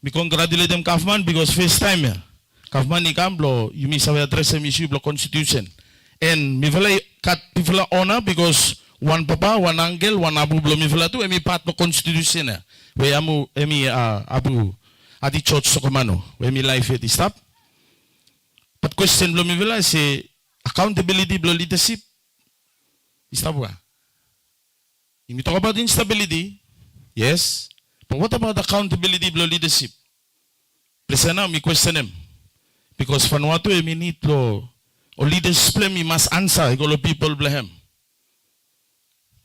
We congratulate them Kaufman because first time here. Government ni kamblo, you may have address some issue blo constitution. And me Vilij cut people honor because one papa, one uncle, one abu blo me Vilij tu emi part no constitution. We amu emi abu adi church sokomano. We emi life it stop. But question blo me Vilij say accountability blo leadership. Stop wa. You talk about instability, yes. But what about accountability blo leadership? Listen now, me question him. Because Vanuatu we need lo or leaders play me must answer go people blame.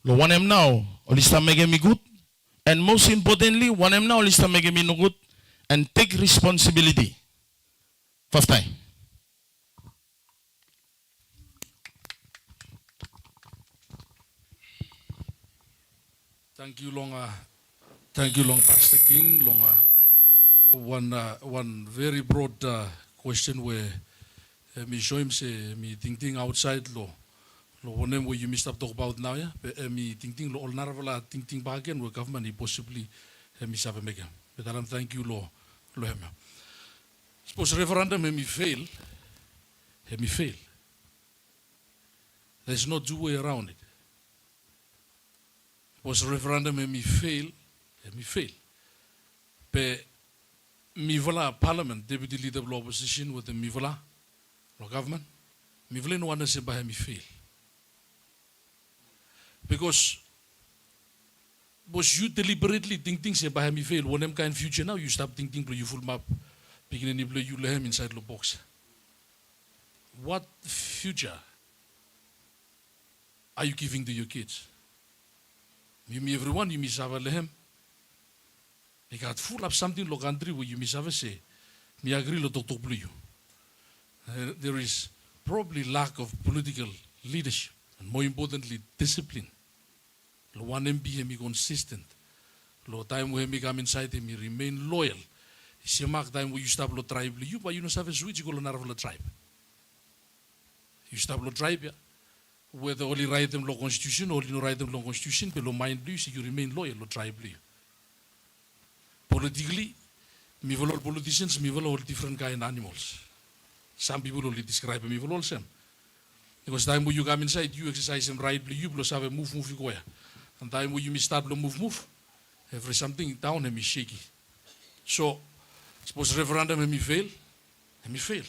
Lo one em now or lista make me good and most importantly one em now lista make me no good and take responsibility. First time. Thank you long Pastor King long one very broad question where me show him say me thinking outside lo one where you missed up talk about now yeah me thinking lo all narvala thinking back again where government possibly me save make but I thank you lo him suppose referendum me fail there's no two way around it suppose referendum me fail mi fail. Pe mi vala parliament, deputy leader of opposition with the mi vala, lo government, mi vala no wana se ba mi fail. Because you deliberately think say ba mi fail, when em kind future now, you stop thinking you full map, beginning you lehem inside the box. What future are you giving to your kids? You me everyone, you miss our lehem. You got full of something lo country where you miss have say, me agree lo tok blue you. There is probably lack of political leadership and more importantly discipline. Lo one MB hemi consistent. Lo time where me come inside him remain loyal. Si mark time where you stop lo tribe you, but you know have a switch you go lo tribe. You stop lo tribe, whether only write them law constitution or no write them law constitution, but lo mind you, so you remain loyal lo tribe. Politically, me all politicians, me all different kind of animals. Some people only describe me all same. Because time when you come inside, you exercise them right, you plus have a move you go. And time when you start to move, every something down and me shaky. So, suppose referendum and me fail.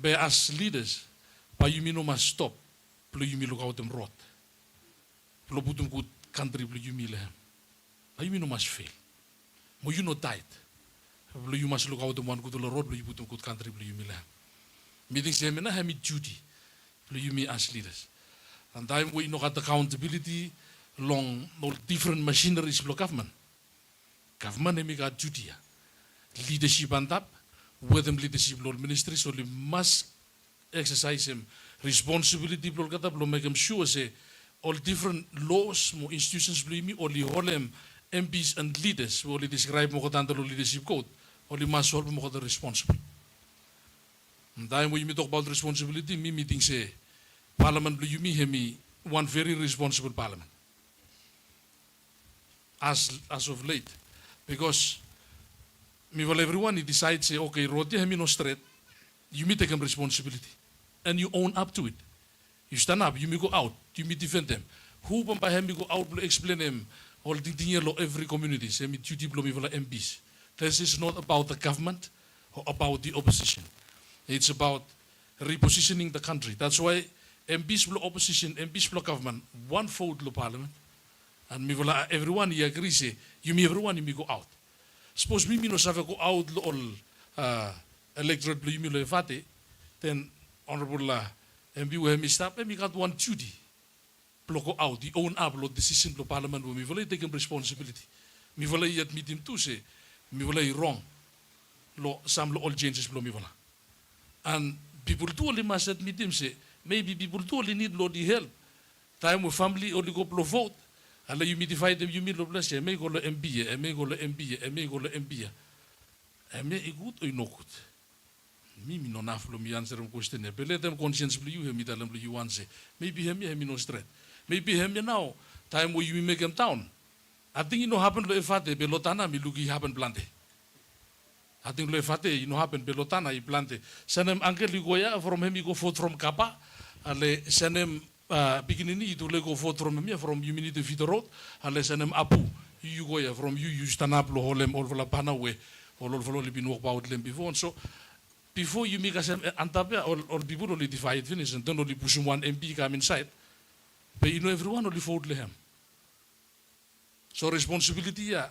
But as leaders, but you no must stop. Plus you look out them rot. Plus put them good country. Plus you lehem. But you no must fail. But you no tight. Plus you must look out them one good road. Plus you put them good country. Plus you lehem. Meeting say me na hemi duty. Plus you as leaders. And time we no got accountability long no different machineries for government. Government hemi got duty. Leadership and up. With them leadership law ministry, so they must exercise them responsibility. Make them sure say all different laws, more institutions, or the whole MPs and leaders will describe more than the leadership code. Or the must solve more the responsible. And then when you talk about responsibility, me meeting say Parliament you me one very responsible Parliament. As of late, because. Me well everyone he decides say okay road hemi no straight, you me take responsibility and you own up to it. You stand up, you me go out, you me defend them. Who by hemi go out explain them all the thing lo every community say me duty blow me well MPs. This is not about the government or about the opposition. It's about repositioning the country. That's why MPs blow opposition, MPs blow government, one vote lo parliament, and me well everyone he agree say you me everyone you me go out. Suppose me no save go out all electorate blue me fate, then honorable MB we me stop me got one duty. Block out the own up lo decision lo parliament we me will take responsibility. Me will yet meet him to say me will wrong. Lo some lo all changes blow me will. And people too only must admit him say maybe people too only need lo the help. Time with family only go blow vote. Alla you midify them you mid lo bless me go lo MB me go lo MB me go lo MB me good or no good me no naf lo mi answer question ne let them conscience blue you me tell them you want say maybe him no straight maybe him now time where you make him down I think you know happen lo efate belotana mi lugi happen plante I think lo efate you know happen belotana I plante sanem angel goya from him go vote from Kapa ale sanem beginning itu lego vote from me from you need to feed the road unless I'm apu you go from you stand up lo holem all la pana we all li bin work about them before so before you make us antapia or people only divide finish and then only push one MP come inside but you know everyone only vote lehem so responsibility ya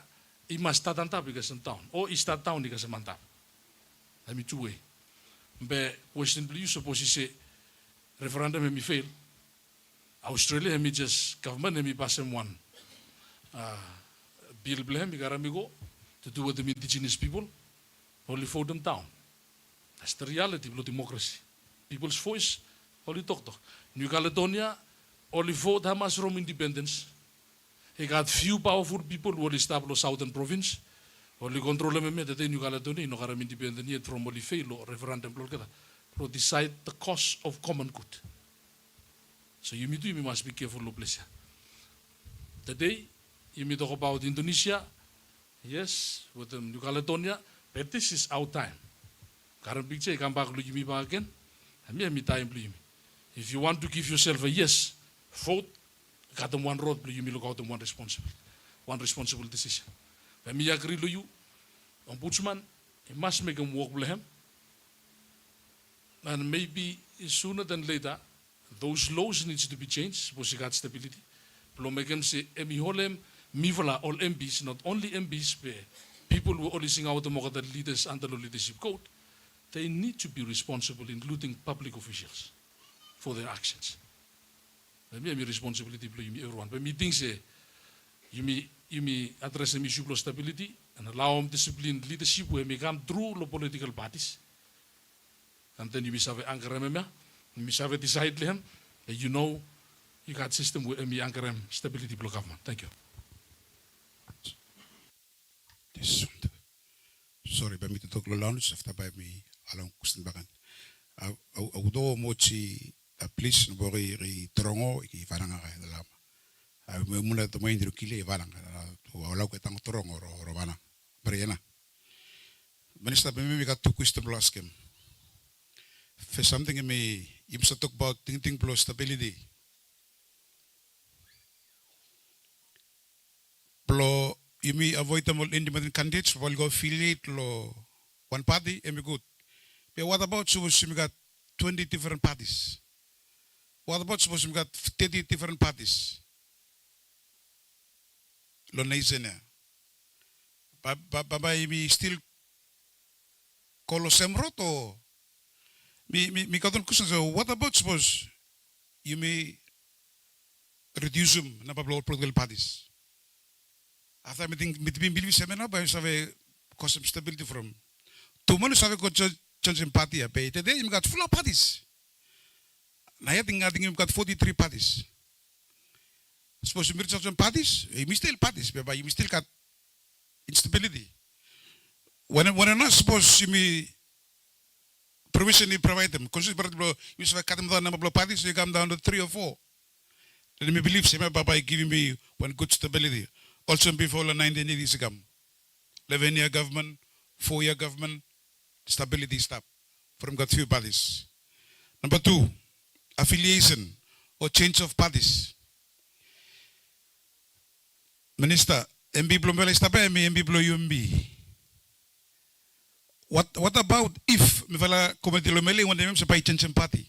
I must start antap because in town or I start town because I'm antap I mean two way but question you suppose you say referendum me fail Australia hemi just government hemi pass him one bill blame go to do with the indigenous people only for them down. That's the reality of democracy. People's voice only talk. New Caledonia only vote Hamas from independence. He got few powerful people who will establish southern province. Only control them that New Caledonia no garam independent yet from only fail or referendum to decide the cost of common good. So you must be careful of place. Today, you talk about Indonesia, yes, with New Caledonia, but this is our time. Current picture, come back to you again, and me time. If you want to give yourself a yes, vote, got them one road, you look out them one responsible decision. But me agree with you, ombudsman, he must make him work with him. And maybe sooner than later, those laws needs to be changed for got stability. But make him say, emi holem, mivala, all MPs, not only MPs, but people who only sing out the leaders under the leadership code, they need to be responsible, including public officials, for their actions. Maybe I'm responsibility for everyone. But me think say, you may address the issue of stability and allow disciplined leadership where we come through the political parties. And then you may have anchor them, you may have decide them, and you know you got system where we anchor them stability block government. Thank you. Sorry, by me to talk lounge after by me along question bagan. Audo mochi please bori trongo I varanga dalam. Muna to main dirukile varanga. Walau kita trongo ro vana. Beriana. Minister, me got two questions to ask him. For something me, you must talk about thinking plus stability. Plo you may avoid them all independent candidates, while go affiliate lo one party, and be good. But what about suppose you got 20 different parties? What about suppose you got 30 different parties? Lo naizena. Baba me still call semrot or me got on question. So what about suppose you may reduce them number of political parties? After meeting believe seminar, but you have custom stability from 2 months. Have got change party. Today you got full of parties. Now I think you got 43 parties. Suppose you change parties, you still parties, but you still got instability. When not suppose you may provision you provide them. Consider you have cut them down number of parties, you come down to 3 or 4. Let me believe seminar by giving me one good stability. Also before the 1980s come. 11-year government, 4-year government, stability stop. From got few parties. Number 2, affiliation or change of parties. Minister, MB Mele stop MB UMB. What about if Mivala committee lo Mele when they say change party?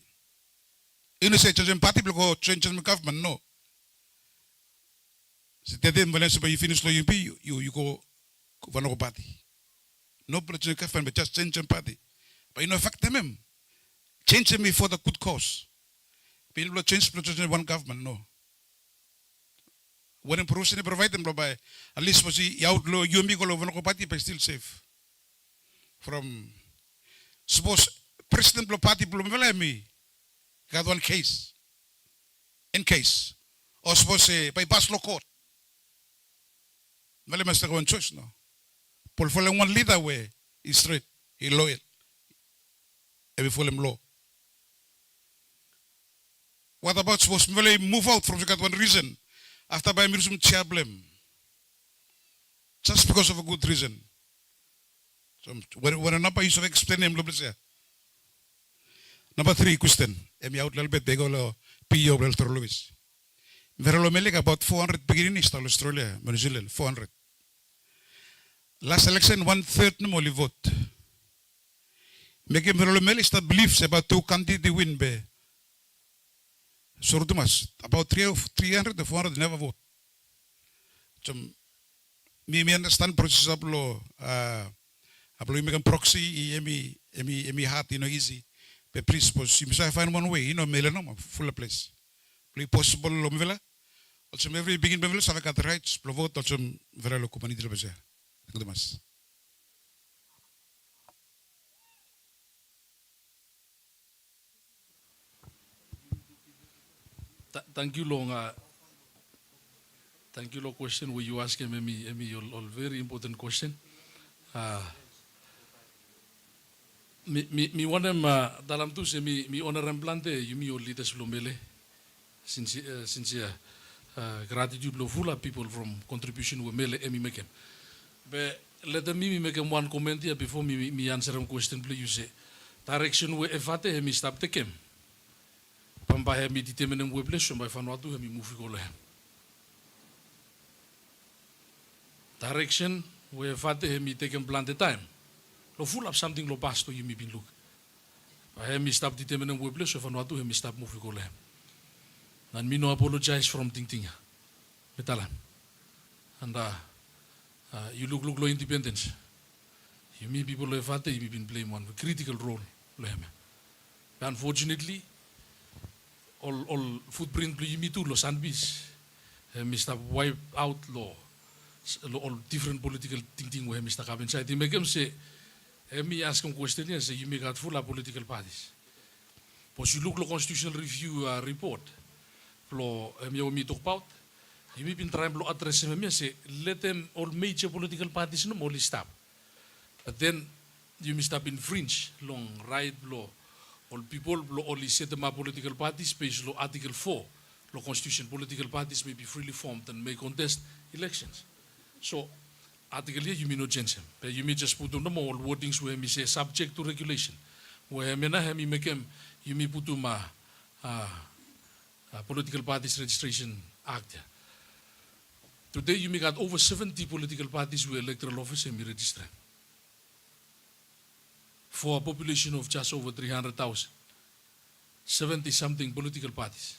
You know say change party go change government, no. Then when you finish lo UMP, you go Vanuatu party. No political government, but just change party. But you know, fact them. Change them for the good cause. People change one government, no. When provision provide them by at least was he outlaw UMP go Vanuatu party, but still safe. From suppose President Blo Party Blomvela me got one case. In case. Or suppose by pass law court. Mele must have one choice no. Paul follow one leader way is straight, he loyal. Every follow him law. What about suppose Mele move out from that one reason after by me some chair blame? Just because of a good reason. So when a number you explain him Number 3 question. Emi out little bit they go PO Louis. Verlo Mele about 400 beginning in Australia, New Zealand, 400. Last election 1/3 no more vote. Make him Verlo Mele start beliefs about 2 candidates win be. So about 300 or 400 never vote. So me understand process of law. You make a proxy, emi heart, you know, easy. But please, suppose you must find one way, you know, Mele no full place. Please possible lomvela. Also, every begin bevel, so I got the rights, vote, also very local money to the Thank you, Long. Thank you, Long. Question where you ask me all very important question. Mi one dalam tu se mi honoran plante yumi all leaders lo Mele. Sincere gratitude lo full of people from contribution we Mele emi make him. But let me make him one comment here before me answer a question. Please you say direction we efate hemi stap tekem. Pamba hemi determine we place by Vanuatu hemi move go le. direction where fate hemi taken plan the time. Lo full up something lo pasto you bin look. Hemi stop the temen we place of Vanuatu hemi stop move ko lem. And me no apologize from ting. Betalan. And you look lo independence. You mean people lo fate you been playing one critical role lo hemi. Unfortunately, all footprint lo you me too lo sandwich. Mr. Wipe out law, all different political thinking where Mr. Kaontri. He make him say, me ask him question and say, you make out full of political parties. But you look at constitutional review report, lo me talk about, he may been trying to address him and say, let them all major political parties no only stop. But then you must have infringe long right law, all people only set them up political parties based on Article 4. Law constitution, political parties may be freely formed and may contest elections. So, article here you may not change them. But you may just put on them all wordings where you say subject to regulation. Where you make them, you may put them political parties registration act. Today you may got over 70 political parties who electoral office and be registered. For a population of just over 300,000. 70 something political parties.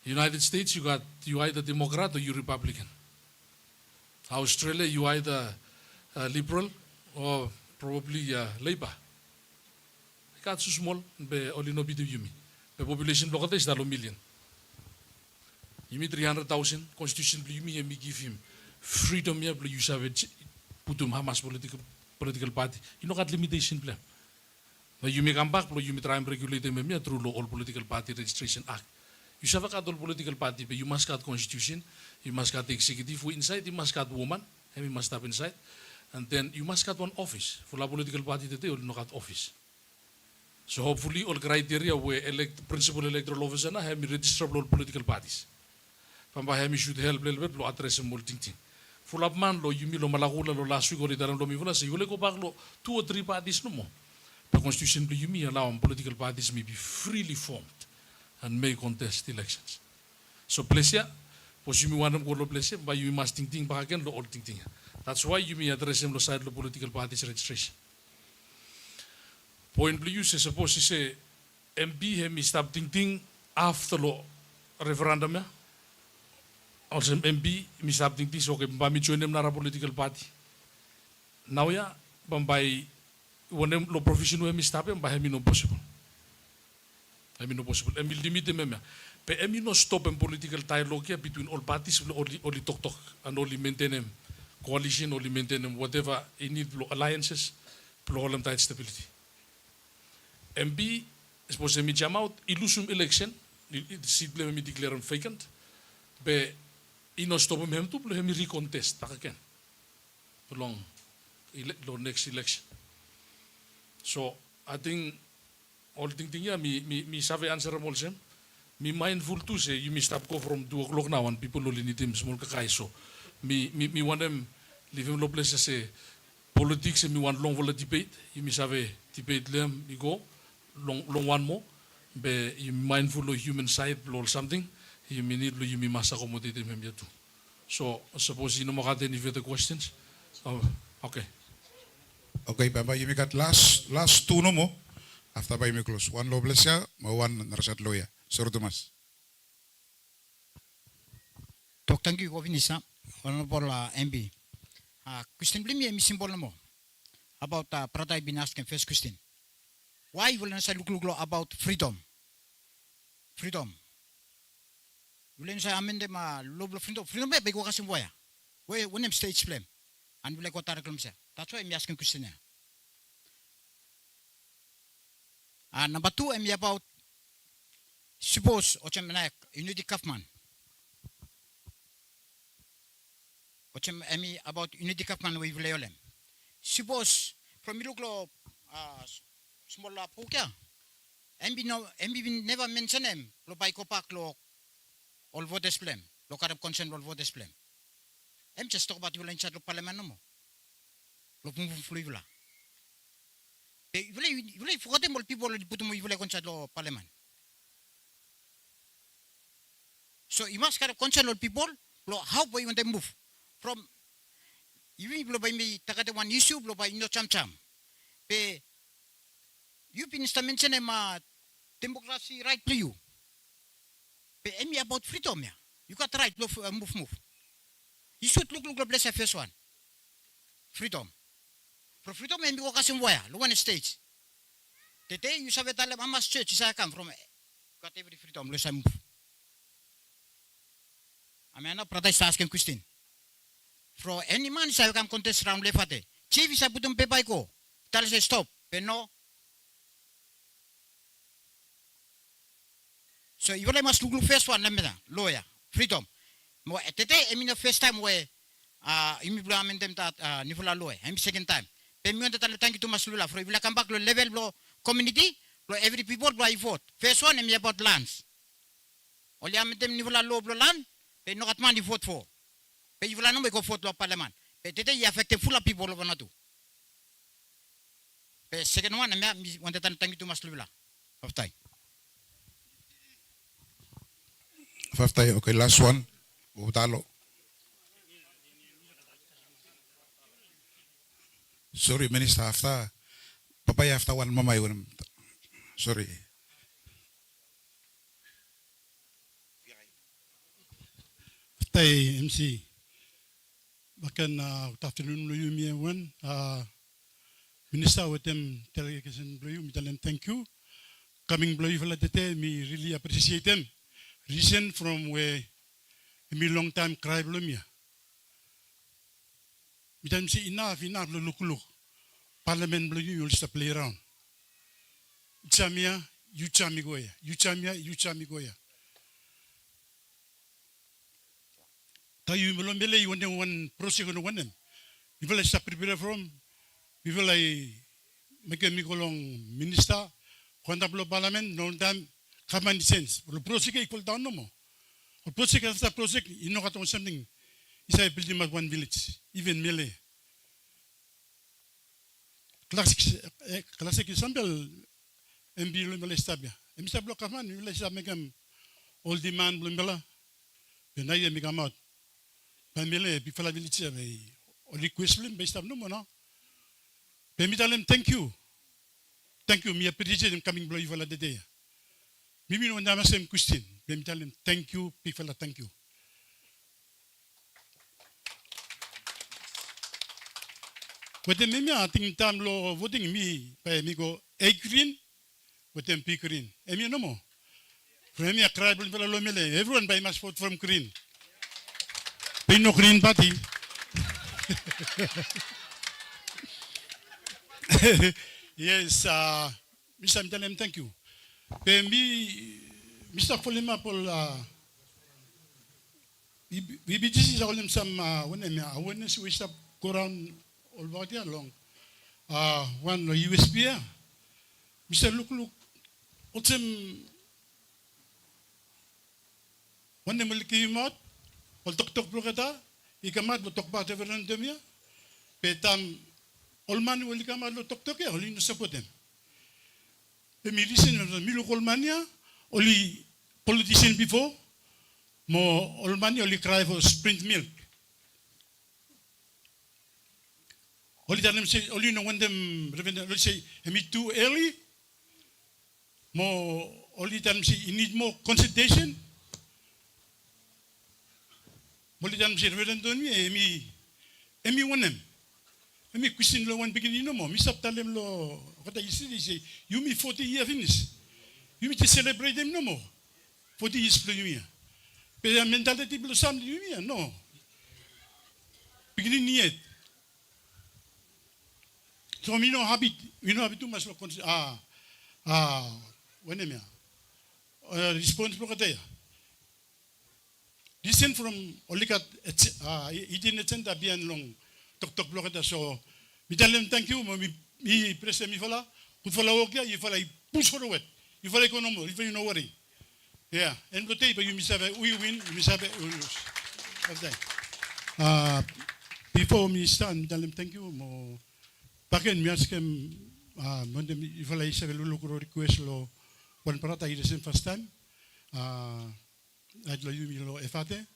United States, you either Democrat or you Republican. Australia, you either liberal or probably Labour. Got so small, but only no bit of yumi. The population block is 1 million. You mean 300,000 constitution, you mean give him freedom, you have put him Hamas political party. You know got limitation plan. But you may come back, you may try and regulate them through law all political party registration act. You have a political party, but you must have constitution, you must have the executive inside, you must have woman, and you must have inside, and then you must have one office. For the political party today, you not have office. So hopefully all criteria where principal electoral officer na have registerable political parties. Pamba have should help little bit address more thing. Full up man lo you lo malakula lo last week or idaran lo mivuna say you go back lo 2 or 3 parties no more. The constitution you me allow political parties may be freely formed and may contest elections. So pleasure, because you want to go to pleasure, but you must think back again, all think. That's why you may address them side of political parties registration. Point blue, suppose you say MP hemi stop thinking after law referendum. Also MP me stop thinking so okay, but me join them na political party. Now ya, by when them law profession we me stop them, by hemi no possible. I mean, no possible. I mean, limit them. But I mean, no stop in political dialogue here between all parties. Only talk and only maintain them coalition, only maintain them whatever they need alliances, problem tight stability. MB suppose me jam out illusum election. The seat blame me declare vacant. But I no stop him to blame me recontest back again. Long next election. So I think. All thinking yeah, me save answer them also. Me mindful to say you may stop go from 2 o'clock now and people only need him small kakai so. Me want them leave him low place say politics and me want long vola debate. You may save debate them you go long one more. Be you mindful of human side or something. You may need you may must accommodate him here too. So suppose you no more got any further questions. Oh, okay. Okay, Baba, you may got last 2 no more. After by me close. One law bless ya, one narasat lawyer. Sir Thomas. Thank you, Awenes, Honorable MB. Question blame me simple mo about Prata been asking first question. Why will not say look about freedom? Freedom. Will not say amend them love freedom. Freedom may be go kasim waya. Where when them stage flame and will like what that's why I'm asking question. Number 2, I'm about suppose unity government. I'm about unity government with Leolem. Suppose from Miluklo small poker. MB never mention him. Lo by copac lo all voters blame. Lo carab consent all voters blame. I'm just talk about you in chat of parliament no more. Lo pum fluivla. Vilij forgotten more people put more Vilij consent law parliament. So you must have consent of people. How we want to move from Yumi blo by me takate one issue blo by no cham cham. Pe you pinista mention ma democracy right to you. Pe emi about freedom ya. You got right blo move. You should look bless the first one. Freedom. For freedom emi ko kasim waya, lo one stage. Today you sabe tale mamas church I come from got every freedom lo sa move. Amena protest asking question. For any man is I come contest round lefate. Chief is I put on paper go. Tell us stop. But no. So you must look first one lawyer. Freedom. Mo today I mean the first time where implement them that nivola lawyer. I'm second time. But me thank you to Maslula for will come back to level blow community, blow every people blow vote. First one me about lands. Only am them nivola law blow land, but no got money vote for. But you will not make a vote law parliament. But today you affect full of people of Vanuatu. But second one I want to thank you to Maslula of time. Okay, last one. Butalo. Sorry, Minister, after Papaya after one mama. Sorry. Tay MC. Bahkan afternoon lo yumi one Minister with them delegation blue me tell them thank you. Coming blue for that me really appreciate them. Recent from where me long time cry blue me. Me tell them say enough lo look. Parliament blue you will play around. Chamia, you chami goya. You chami goya. You will Mele, you want one process on one. You will start prepare from. You will make a Mikolong minister, Quantable Parliament, no time, common sense. The process equal down no more. The process after project, you know what on something. Is I building at one village, even Mele. Classic example, MB Lumele Stabia. Mr. Blockaman, you will make them all demand Blumbella. When I make them out. Mele, bigfala village, or request them based on no more. Me tell them thank you. Thank you. Me appreciate them coming blow you the day. Maybe no one have the same question. Me tell them thank you, bigfala, thank you. But then maybe I think time lo voting me by me go A green with them P green. Me no more. From me a cry blow Mele. Everyone by must vote from green. Pay no green party. Yes, Mr. Mtalem, thank you. Pay me, Mr. Folema, Paul, we be this is all them some when I'm awareness we stop go around all about here long. One USB, Mr. Look, what's him? One name will kivimaot. All talk blokada, ikamat bo talk about referendum ya. Petam all man will ikamat lo talk ya, only no support them. The militian mi local mania, only politician before, more all man only cry for sprint milk. Only tell them say only no one them referendum. Let's say me too early. More only tell them say you need more consultation. Boleh dalam referendum ni emi wanem. Emi question lo one beginning no more. Misap talem lo kata isi say you me 40 years finish. You me to celebrate them no more. 40 years plus you me. Pero mentality belum sam you me no. Beginning ni yet. So we know habit too much lo wanem ya. Response lo kata ya. Listen from Olikat idin etenda bien long tok blokada so mi tell thank you mi presse mi fala ku fala okia you fala push forward you fala economy you no worry yeah and the tape you misave we win you misave we lose okay before me stand tell them thank you mo paken mi askem monde mi fala isave lulu request lo one parata is the first time I'd like you to efate,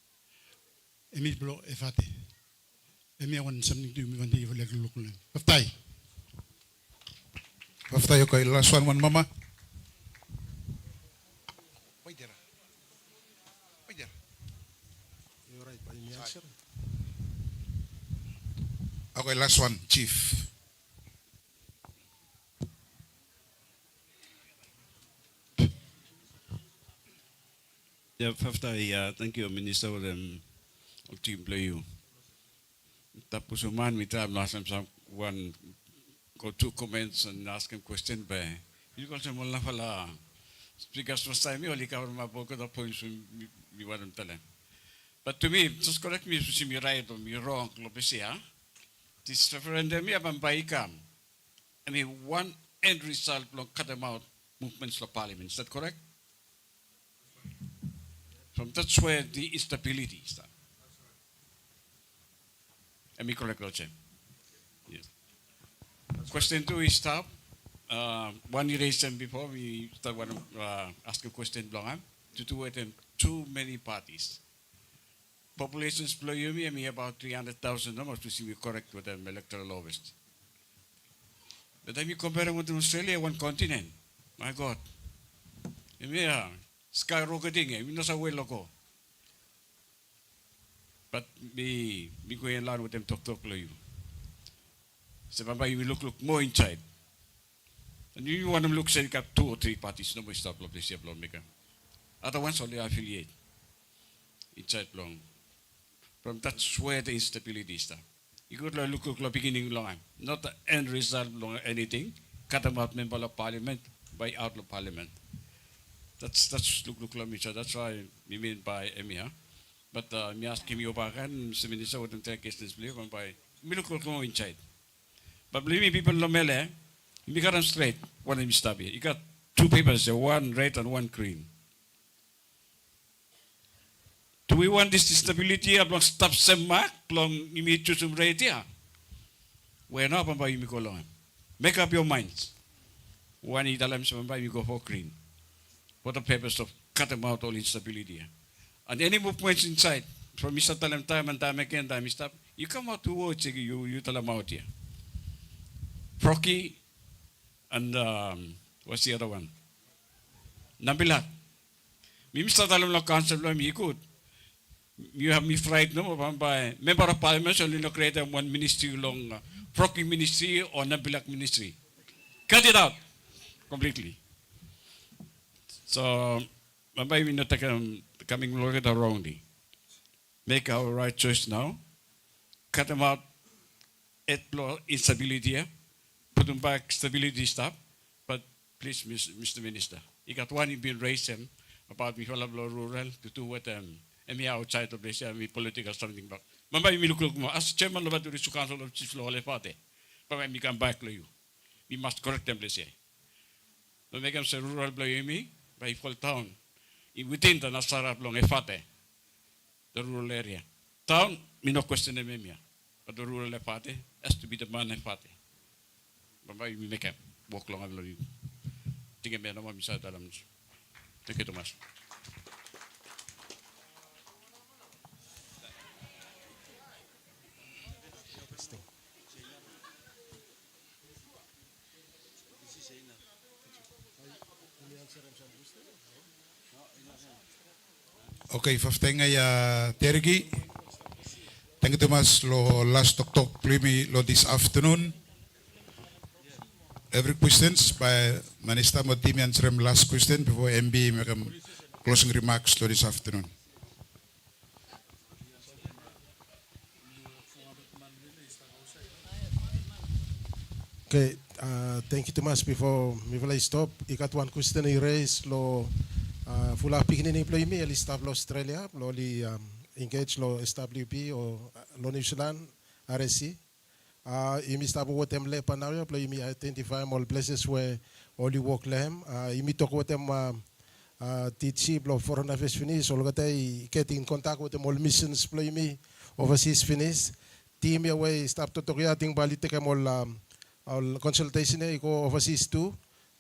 Emil Blo efate. emi awan something to me vandi vale lokulan. Paftai. Paftai, okay, last one mama. You're right, by me answer. Okay, last one, Chief. Yeah, thank you, Minister, for them team play you. Tapos uman, we try to ask him some one go two comments and ask him question by. You can say mula pala. Speakers first time, you only cover my book the points we want to tell him. But to me, just correct me if you right or me wrong, Lopesia. This referendum, yeah, Bambaikam. I mean, one end result will cut them out movements of parliament. Is that correct? From that's where the instability is. Am I correct, Lordship? Yes. Question 2 is stop. One you raised them before, we start want to ask a question, Blong, to do it in too many parties. Populations below Yumi, I mean about 300,000 numbers to see we correct with them electoral lowest. But then you compare it with Australia, one continent. My God. I mean, skyrocketing, we know how well go. But me go and learn with them talk below you. So, Bamba, you will look more inside. And you want to look, say, you got 2 or 3 parties, no more stop, this year, Blong maker. Other ones only affiliate. Inside Blong. From that's where the instability is. You could look at the beginning long, not the end result long anything. Cut them out member of parliament by out of parliament. That's look me. So that's why we mean by EMEA. But me asking you about Mr. Minister wouldn't take questions believe by me look more inside. But believe me, people no Mele, you got them straight. One of them stop here. You got 2 papers, one red and one green. Do we want this stability of stop some mark long immediate to rate here? We're not by you go long. Make up your minds. One Italam some by you go for green. What the papers of cut them out all instability. And any movements inside from Mr. Talam time and time again, time stop, you come out to watch you tell them out here. Frocky and what's the other one? Nabilat. Mr. Talam lo council lo me good. You have me frightened no by member of parliament only no create one ministry long Frocky ministry or Nabilak ministry. Cut it out completely. So Bamba we not coming look at wrongly. Make our right choice now. Cut them out at instability. Put them back stability stuff. But please, Mr. Minister, you got one been raised him about me rural to do what hemi outside of this political something back. Mamba you look mo as chairman of the council of chief law lefate. But we come back to you. We must correct them this year. So make them say rural blow me by full town. Within the Nasara long efate. The rural area. Town, me no question them here. But the rural efate has to be the man efate. Mamba you make them walk long below you. Think me no more misal dalam. Thank you, Thomas. Okay, faftenga ya tergi. Thank you Thomas lo last talk plimi lo this afternoon. Every questions by Minister Motimi answer last question before MB make closing remarks lo this afternoon. Okay, thank you Thomas. Before I stop, I got one question I raised lo fula pikinin employee me ali staff lo Australia lo li engage lo SWP o lo New Zealand RSC. Imi staff what them le panario employee me identify all places where all you work lehem. Imi talk with them teach lo foreign affairs finish. All got get in contact with them all missions employee me overseas finish. Team away staff to talk ya ting bali take all consultation ko overseas too.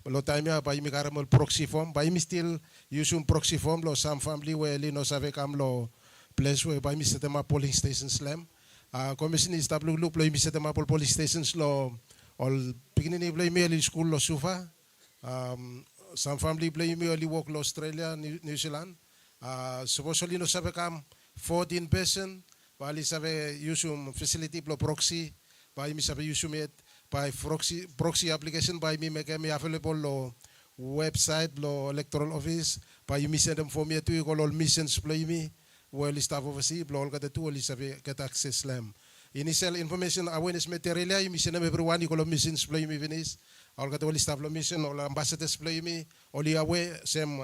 Lo time ya by mi karamol proxy form by mi still use proxy form lo some family where li no save kam lo place where by mi setema polling station slam Commission is tablo lu ploy miseta mapol police stations lo all beginning play me ali school lo sufa. Some family play me ali work lo Australia, New Zealand. Supposedly no sabe kam 14 person. Bali sabe usum facility plo proxy. Bali mi sabe usum it by proxy application by me make me available lo website lo electoral office. By me send them for me to all missions play me. Well, staff overseas, blow got the two, get access slam. Initial information awareness material, you mission everyone, you call missions play me Venice. All got all staff mission, all ambassadors play me, all away, same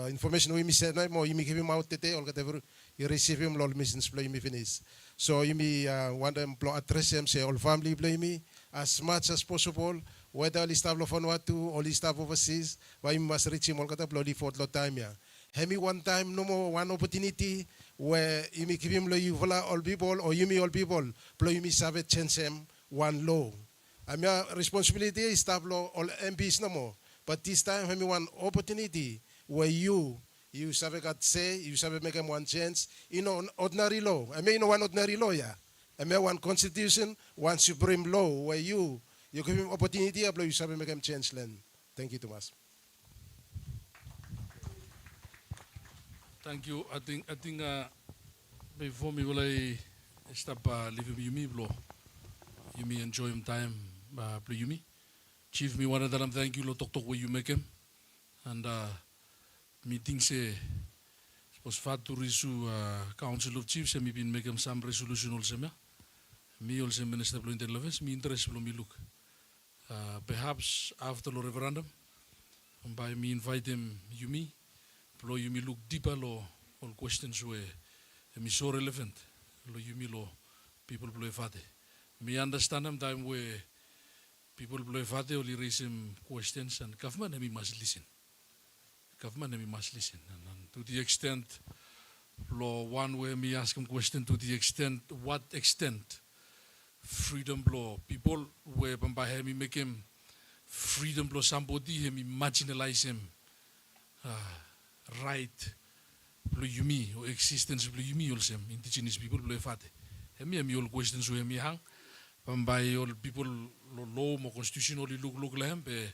information we miss no more, you may give him out today, all got ever you receive him, all missions play me Venice. So you may want them address them, say all family play me as much as possible, whether all staff of Vanuatu, all staff overseas, but you must reach him all got a bloody 4 time. Yeah. Hemi one time, no more one opportunity where you may give him lo all people or you me all people, blow you me save chance him one law. I'm your responsibility is to law all MPs no more. But this time, Hemi one opportunity where you save got say, you save make him one chance, you know, ordinary law. I mean, one ordinary law, yeah. I mean, one constitution, one supreme law where you give him opportunity, blow you save make him chance land. Thank you, Thomas. Thank you. I think before me will I stop living Yumi blow. Yumi enjoy him time play Yumi. Chief me one of them thank you lo talk where you make him. And meeting say was fat to resu Council of Chiefs and me been make him some resolution also me. Me also Minister Blue Intelligence, me interest me look. Perhaps after the referendum by me invite him Yumi. Lo you me look deeper lo all questions where me so relevant. Lo you me lo people play fate. Me understand them time where people play fate only raise him questions and government me must listen. Government me must listen and to the extent lo one way me ask him question to the extent what extent freedom law people where by me make him freedom law somebody him marginalize him. Right blue yumi or existence blue yumi also indigenous people blue fate. Hemi all questions where me hang by all people law more constitutionally look lehem be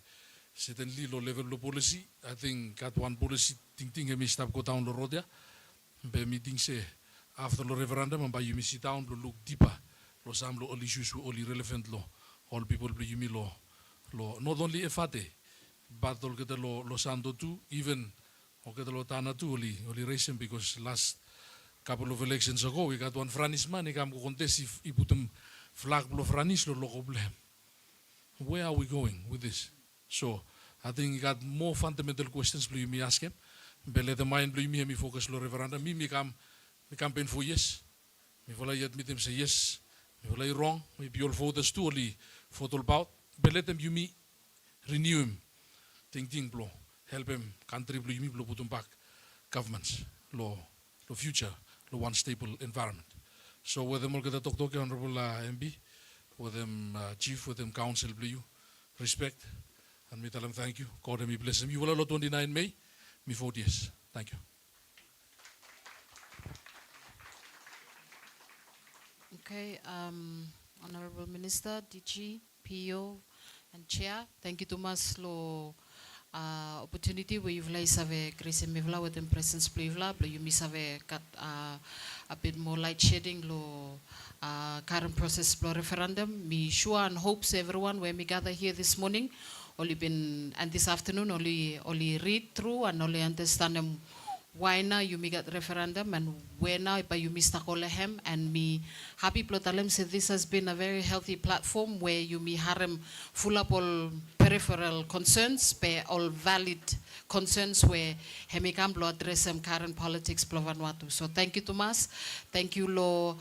certainly low level of policy. I think got one policy think hemi stop go down the road there. Be meeting say after the referendum and by you sit down to look deeper. Lo some all issues all irrelevant law. All people blue yumi law not only efate but all get the law sando too even okay, the Lotana too, only racing because last couple of elections ago we got one Franis man, he come contest if he put him flag blow Franis lo local blame. Where are we going with this? So I think he got more fundamental questions blue me ask him. But let the mind blue me focus lo referendum. Me campaign for yes. Me will I admit him say yes. Me will I wrong. Maybe all voters too only vote about. But let them you me renew him. Think blow. Help him country blue me blow put him back governments law future law one stable environment. So with them all get talk honorable MB, with them chief, with them council blue respect and me tell them thank you. God and me bless him. You will allow 29 May, me 40 years. Thank you. Okay, Honorable Minister, DG, PO, and Chair, thank you to mas lo opportunity where you've like save Grace Mivla with them presence Plivla, but you miss have got a bit more light shedding lo current process blow referendum. Me sure and hopes everyone when we gather here this morning, only been and this afternoon only read through and only understand them why now you make a referendum and where now by you Mr. Kolehem and me happy plotalem said this has been a very healthy platform where you me harem full up all peripheral concerns, be all valid concerns where hemikam lo address some current politics plo Vanuatu. So thank you Thomas. Thank you lo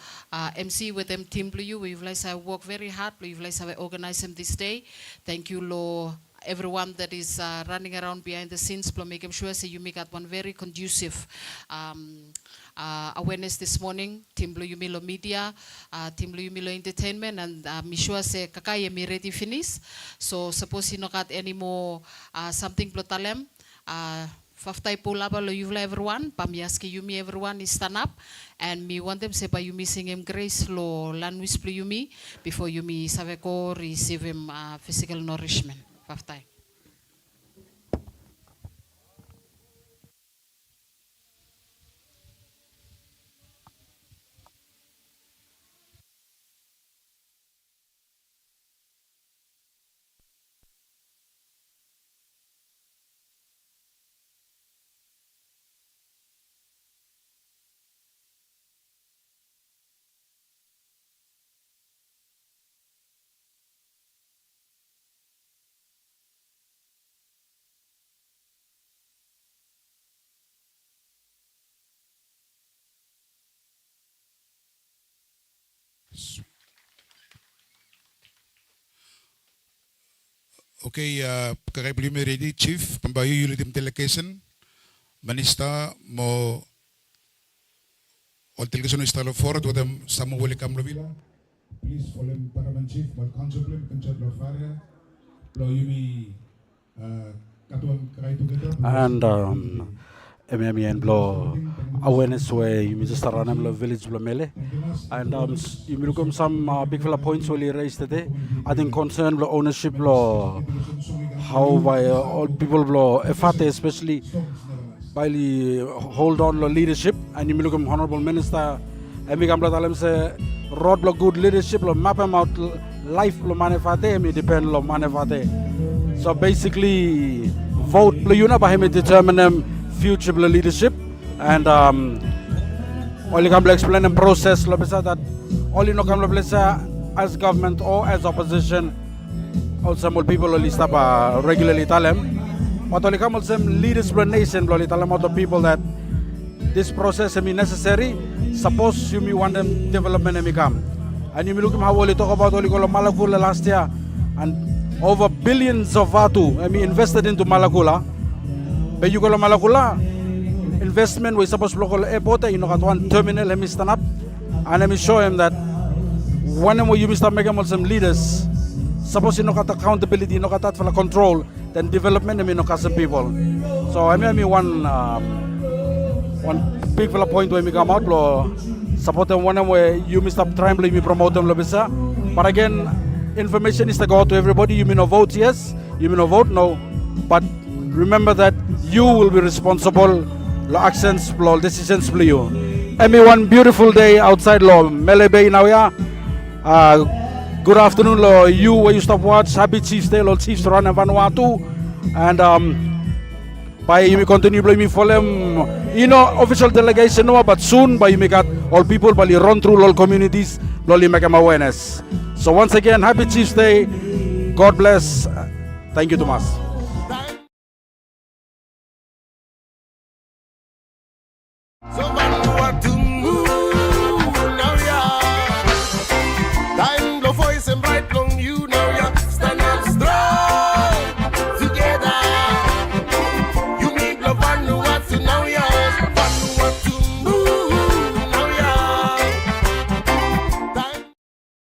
MC with them team blue. We've like I work very hard, we've like I organize them this day. Thank you lo everyone that is running around behind the scenes, making sure so you make that one very conducive awareness this morning. Team Blue Yumilo Media, Team Blue Yumilo Entertainment, and me sure say kakaya me ready finish. So suppose you not got any more something plotalem. Faftai pula lo yuvla everyone, pamiaski yumi everyone is stand up, and me want them say pa yumi sing him grace lo lanwis plu yumi before yumi saveko receive him physical nourishment. Faftai. Okay, kakay beli me ready, Chief, pembayu yuli tim delegation, manista mo all delegation istalo forward with them samu wali kam lovila. Please follow Paraman Chief, but contemplate control of area, blow yumi katuan karai together. And emi and blow awareness where you just Referandom village blow Mele, and you look some bigfala points only raised today. I think concern blow ownership blow how by all people blow efate especially by the hold on lo leadership, and you look honorable minister emi kam blow talam se road blow good leadership lo map em out life lo manefate emi depend lo manefate. So basically vote blow you know by him determine them future leadership, and only can explain the process that only no can as government or as opposition also more people only stop regularly tell them, but only come also leaders of the nation only tell them other people that this process is necessary. Suppose you want them development and come, and you look how we talk about only Malakula last year, and over billions of Vanuatu invested into Malakula. But you go to Malakula, investment we suppose local airport, you know, at one terminal, let me stand up, and let me show him that whenever you start making some leaders, suppose you know got accountability, you know got for control, then development, I mean, no some people. So I mean one big point where we come out, support them whenever you stop trying to promote them, but again, information is to go to everybody. You may not vote yes, you may not vote no, but remember that you will be responsible for actions, for decisions for you. One beautiful day outside Mele Bay now, yeah. Good afternoon, you where you stop watch. Happy Chiefs Day, Chiefs run in Vanuatu, and by you continue blaming for them. You know, official delegation no, but soon by you make out all people, by you run through all communities, you make them awareness. So once again, Happy Chiefs Day. God bless. Thank you, Thomas. So Vanuatu